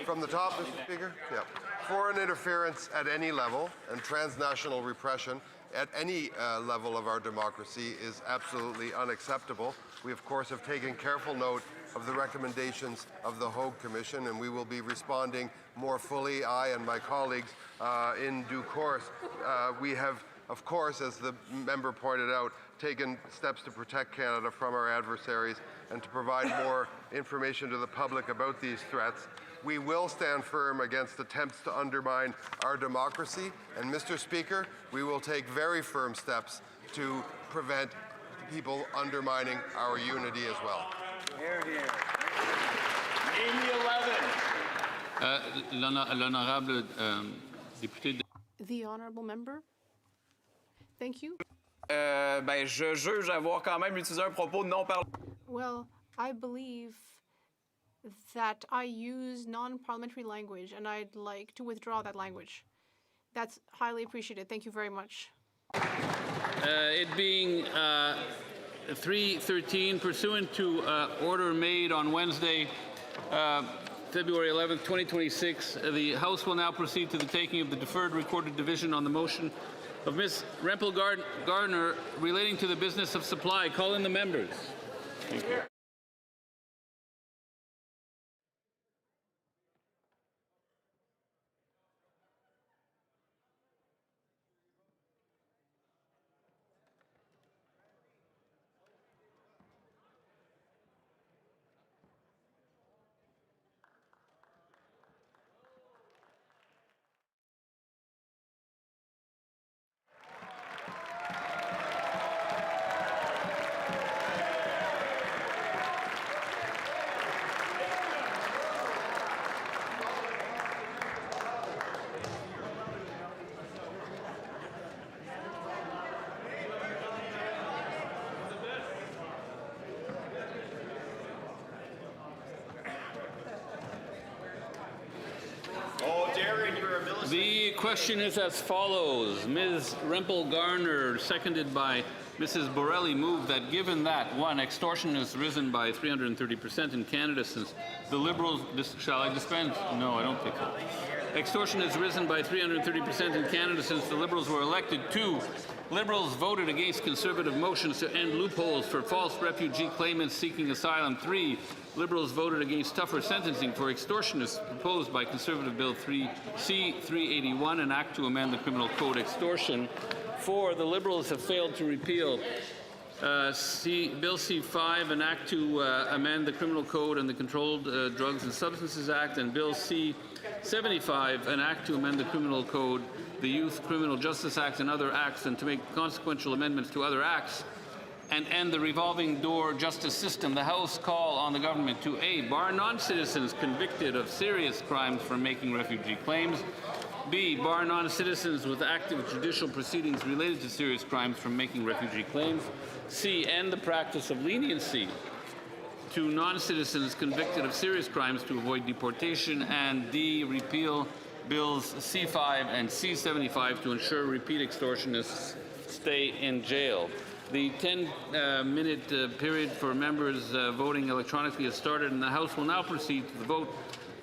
From the top, Mr. Speaker? Yeah. Foreign interference at any level and transnational repression at any level of our democracy is absolutely unacceptable. We, of course, have taken careful note of the recommendations of the Hogue Commission, and we will be responding more fully, I and my colleagues, in due course. We have, of course, as the member pointed out, taken steps to protect Canada from our adversaries and to provide more information to the public about these threats. We will stand firm against attempts to undermine our democracy, and Mr. Speaker, we will take very firm steps to prevent people undermining our unity as well. Hear, hear. L'honorable député. The honourable member. Thank you. Je juge avoir quand même utilisé un propos non parlementaire. Well, I believe that I use non-parliamentary language, and I'd like to withdraw that language. That's highly appreciated. Thank you very much. It being 3:13, pursuant to order made on Wednesday, February 11th, 2026, the House will now proceed to the taking of the deferred recorded division on the motion of Ms. Rempel Gardner relating to the business of supply. Call in the members. Thank you. The question is as follows. Ms. Rempel-Garner, seconded by Mrs. Borelli, moved that given that, one, extortion has risen by 330% in Canada since the Liberals... Shall I dispense? No, I don't think so. Extortion has risen by 330% in Canada since the Liberals were elected. Two, Liberals voted against Conservative motions to end loopholes for false refugee claimants seeking asylum. Three, Liberals voted against tougher sentencing for extortionists proposed by Conservative Bill C-381, an act to amend the Criminal Code extortion. Four, the Liberals have failed to repeal Bill C-5, an act to amend the Criminal Code and the Controlled Drugs and Substances Act, and Bill C-75, an act to amend the Criminal Code, the Youth Criminal Justice Act, and other acts, and to make consequential amendments to other acts, and end the revolving door justice system. The House call on the government to A, bar non-citizens convicted of serious crimes from making refugee claims, B, bar non-citizens with active judicial proceedings related to serious crimes from making refugee claims, C, end the practice of leniency to non-citizens convicted of serious crimes to avoid deportation, and D, repeal Bills C-5 and C-75 to ensure repeat extortionists stay in jail. The 10-minute period for members voting electronically has started, and the House will now proceed to the vote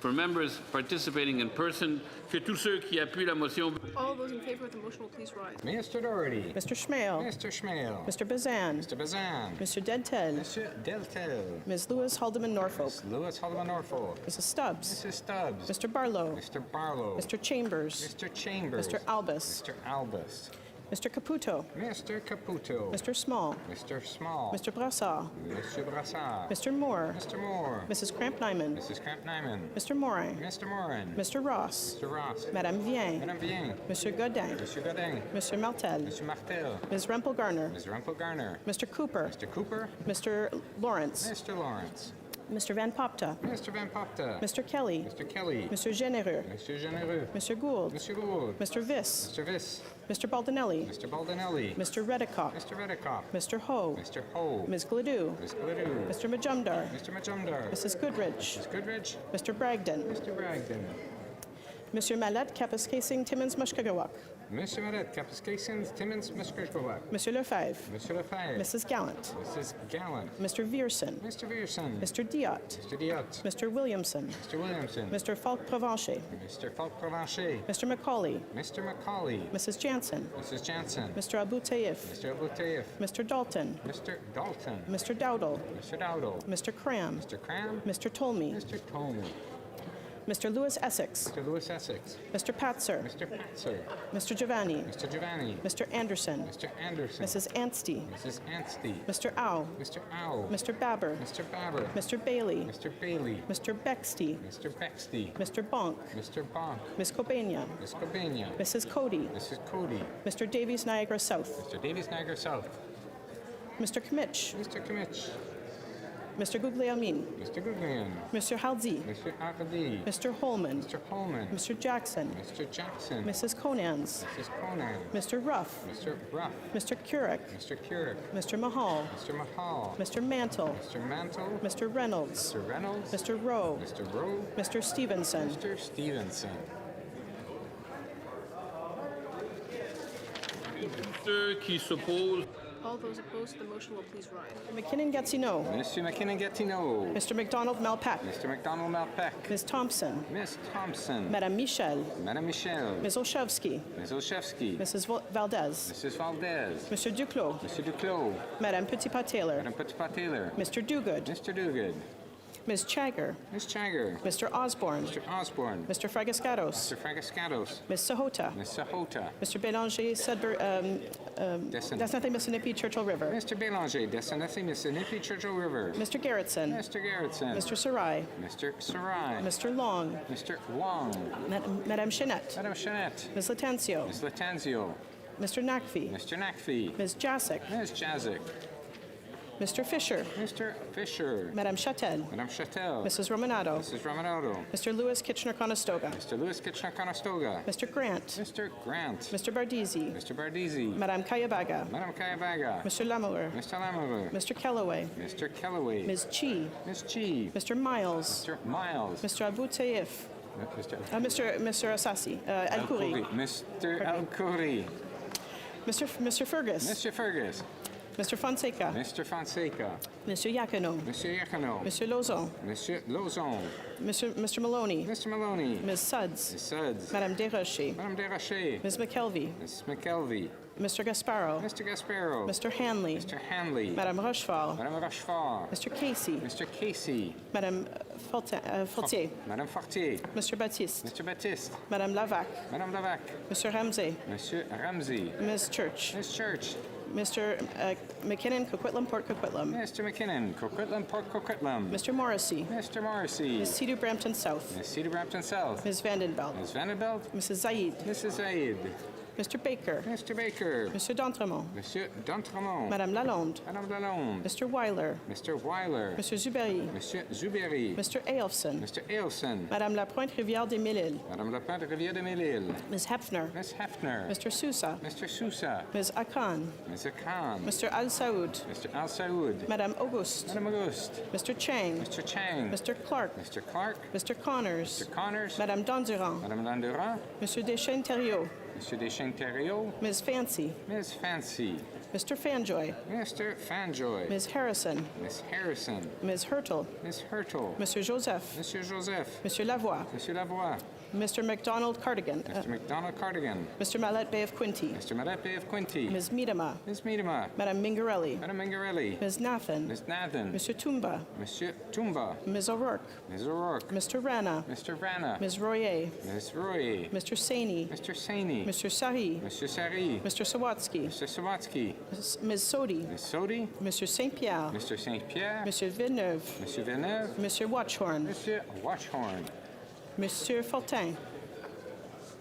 for members participating in person. Que tous ceux qui appuient la motion... All those in favor of the motion will please rise. Mr. Doherty. Mr. Schmale. Mr. Schmale. Mr. Bazan. Mr. Bazan. Mr. Dentel. Mr. Deltel. Ms. Lewis Haldeman Norfolk. Ms. Lewis Haldeman Norfolk. Mrs. Stubbs. Mrs. Stubbs. Mr. Barlow. Mr. Barlow. Mr. Chambers. Mr. Chambers. Mr. Albus. Mr. Albus. Mr. Caputo. Mr. Caputo. Mr. Small. Mr. Small. Mr. Brassard. Mr. Brassard. Mr. Moore. Mr. Moore. Mrs. Cramp-Nyman. Mrs. Cramp-Nyman. Mr. Morin. Mr. Morin. Mr. Ross. Mr. Ross. Madame Vien. Madame Vien. Monsieur Godin. Monsieur Godin. Monsieur Martel. Monsieur Martel. Ms. Rempel-Garner. Ms. Rempel-Garner. Mr. Cooper. Mr. Cooper. Mr. Lawrence. Mr. Lawrence. Mr. Van Popta. Mr. Van Popta. Mr. Kelly. Mr. Kelly. Mr. Généreux. Mr. Généreux. Mr. Gould. Mr. Gould. Mr. Viss. Mr. Viss. Mr. Baldinelli. Mr. Baldinelli. Mr. Reddicock. Mr. Reddicock. Mr. Ho. Mr. Ho. Ms. Gladue. Ms. Gladue. Mr. Majumdar. Mr. Majumdar. Mrs. Goodrich. Ms. Goodrich. Mr. Bragdon. Mr. Bragdon. Monsieur Mallet, Kapuskasing, Timmins, Mushkagawak. Monsieur Mallet, Kapuskasing, Timmins, Mushkagawak. Monsieur Lefebvre. Monsieur Lefebvre. Mrs. Gallant. Mrs. Gallant. Mr. Vierson. Mr. Vierson. Mr. Diot. Mr. Diot. Mr. Williamson. Mr. Williamson. Mr. Falk Provencher. Mr. Falk Provencher. Mr. Macaulay. Mr. Macaulay. Mrs. Jansen. Mrs. Jansen. Mr. Abu Taif. Mr. Abu Taif. Mr. Dalton. Mr. Dalton. Mr. Dowdle. Mr. Dowdle. Mr. Cram. Mr. Cram. Mr. Tolmie. Mr. Tolmie. Mr. Lewis Essex. Mr. Lewis Essex. Mr. Patzer. Mr. Patzer. Mr. Giovanni. Mr. Giovanni. Mr. Anderson. Mr. Anderson. Mrs. Anstey. Mrs. Anstey. Mr. Au. Mr. Au. Mr. Babber. Mr. Babber. Mr. Bailey. Mr. Bailey. Mr. Bexty. Mr. Bexty. Mr. Bonk. Mr. Bonk. Ms. Kobania. Ms. Kobania. Mrs. Cody. Mrs. Cody. Mr. Davies Niagara South. Mr. Davies Niagara South. Mr. Kmitch. Mr. Kmitch. Mr. Guglielmin. Mr. Guglielmin. Mr. Haldi. Mr. Hardy. Mr. Holman. Mr. Holman. Mr. Jackson. Mr. Jackson. Mrs. Conans. Mrs. Conan. Mr. Ruff. Mr. Ruff. Mr. Currick. Mr. Currick. Mr. Mahal. Mr. Mahal. Mr. Mantle. Mr. Mantle. Mr. Reynolds. Mr. Reynolds. Mr. Rowe. Mr. Rowe. Mr. Stevenson. Mr. Stevenson. Ceux qui s'opposent. All those opposed to the motion will please rise. McKinnon-Gatineau. Mr. McKinnon-Gatineau. Mr. McDonald-Malpac. Mr. McDonald-Malpac. Ms. Thompson. Miss Thompson. Madame Michel. Madame Michel. Ms. Olszewski. Ms. Olszewski. Mrs. Valdez. Mrs. Valdez. Mr. Duclos. Mr. Duclos. Madame Petitpas-Taylor. Madame Petitpas-Taylor. Mr. Dogood. Mr. Dogood. Ms. Chagger. Miss Chagger. Mr. Osborne. Mr. Osborne. Mr. Fragascatos. Mr. Fragascatos. Ms. Sahota. Miss Sahota. Mr. Bélanger, Sudbury, Desnathe, Mississippi, Churchill River. Mr. Bélanger, Desnathe, Mississippi, Churchill River. Mr. Garrettson. Mr. Garrettson. Mr. Sarai. Mr. Sarai. Mr. Long. Mr. Long. Madame Chenette. Madame Chenette. Ms. Latencio. Miss Latanzio. Mr. Nakfi. Mr. Nakfi. Ms. Jasic. Ms. Jazik. Mr. Fisher. Mr. Fisher. Madame Chatel. Madame Chatel. Mrs. Romanado. Mrs. Romanado. Mr. Lewis Kitchener-Conestoga. Mr. Lewis Kitchener-Conestoga. Mr. Grant. Mr. Grant. Mr. Bardisi. Mr. Bardisi. Madame Kayabaga. Madame Kayabaga. Mr. Lamoureux. Mr. Lamoureux. Mr. Kellaway. Mr. Kellaway. Ms. Chi. Miss Chi. Mr. Miles. Mr. Miles. Mr. Abu Taif. Mr. Assassi. Al-Khoury. Mr. Al-Khoury. Mr. Fergus. Mr. Fergus. Mr. Fonseca. Mr. Fonseca. Mr. Yakino. Mr. Yakino. Mr. Lozon. Mr. Lozon. Mr. Maloney. Mr. Maloney. Ms. Suds. Ms. Suds. Madame Desrochers. Madame Desrochers. Ms. McKelvey. Ms. McKelvey. Mr. Gasparo. Mr. Gasparo. Mr. Hanley. Mr. Hanley. Madame Rochefort. Madame Rochefort. Mr. Casey. Mr. Casey. Madame Fortier. Madame Fortier. Mr. Baptiste. Mr. Baptiste. Madame Lavac. Madame Lavac. Mr. Ramsey. Monsieur Ramsey. Ms. Church. Ms. Church. Mr. McKinnon, Coquitlam, Port Coquitlam. Mr. McKinnon, Coquitlam, Port Coquitlam. Mr. Morrissey. Mr. Morrissey. Ms. Cedar Brampton South. Ms. Cedar Brampton South. Ms. Vandenbelt. Ms. Vandenbelt. Mrs. Zaid. Mrs. Zaid. Mr. Baker. Mr. Baker. Monsieur d'Entremont. Monsieur d'Entremont. Madame Lalonde. Madame Lalonde. Mr. Weiler. Mr. Weiler. Monsieur Zuberi. Monsieur Zuberi. Mr. Ailfson. Mr. Ailson. Madame Lapointe Rivière des Mille-Îles. Madame Lapointe Rivière des Mille-Îles. Ms. Hefner. Ms. Hefner. Mr. Sousa. Mr. Sousa. Ms. Akan. Ms. Khan. Mr. Al Saoud. Mr. Al Saoud. Madame Auguste. Madame Auguste. Mr. Chang. Mr. Chang. Mr. Clark. Mr. Clark. Mr. Connors. Mr. Connors. Madame Dandurand. Madame Landurand. Monsieur Deschênes Thériault. Monsieur Deschênes Thériault. Ms. Fancy. Ms. Fancy. Mr. Fanjoy. Mr. Fanjoy. Ms. Harrison. Ms. Harrison. Ms. Hurtle. Ms. Hurtle. Monsieur Joseph. Monsieur Joseph. Monsieur Lavoie. Monsieur Lavoie. Mr. McDonald Cardigan. Mr. McDonald Cardigan. Mr. Mallette Bay of Quinty. Mr. Mallette Bay of Quinty. Ms. Miedema. Ms. Miedema. Madame Mingarelli. Madame Mingarelli. Ms. Nathan. Ms. Nathan. Monsieur Tumba. Monsieur Tumba. Ms. O'Rourke. Ms. O'Rourke. Mr. Rana. Mr. Rana. Ms. Royer. Ms. Royer. Mr. Saini. Mr. Saini. Mr. Sari. Monsieur Sari. Mr. Sawatsky. Mr. Sawatsky. Ms. Sodi. Ms. Sodi. Mr. St. Pierre. Mr. St. Pierre. Monsieur Villeneuve. Monsieur Villeneuve. Monsieur Watchhorn. Monsieur Watchhorn. Monsieur Fortin.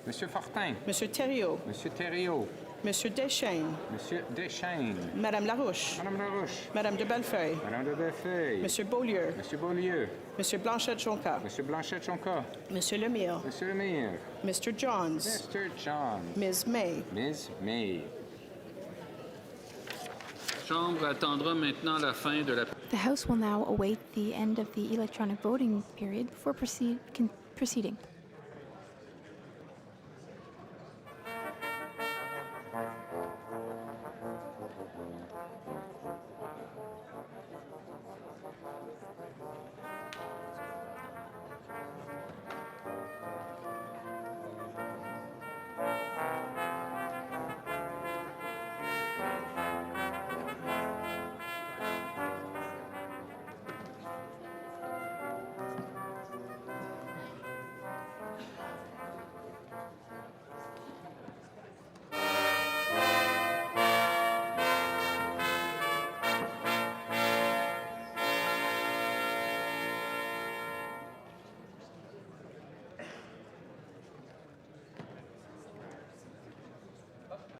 Monsieur Fortin. Monsieur Thériault. Monsieur Thériault. Monsieur Deschênes. Monsieur Deschênes. Madame Larouche. Madame Larouche. Madame de Bellefeuille. Madame de Bellefeuille. Monsieur Beaulieu. Monsieur Beaulieu. Monsieur Blanchette-Jonca. Monsieur Blanchette-Jonca. Monsieur Lemire. Monsieur Lemire. Mr. Johns. Mr. Johns. Ms. May. Ms. May. Chambre attendra maintenant la fin de la... The House will now await the end of the electronic voting period before proceeding.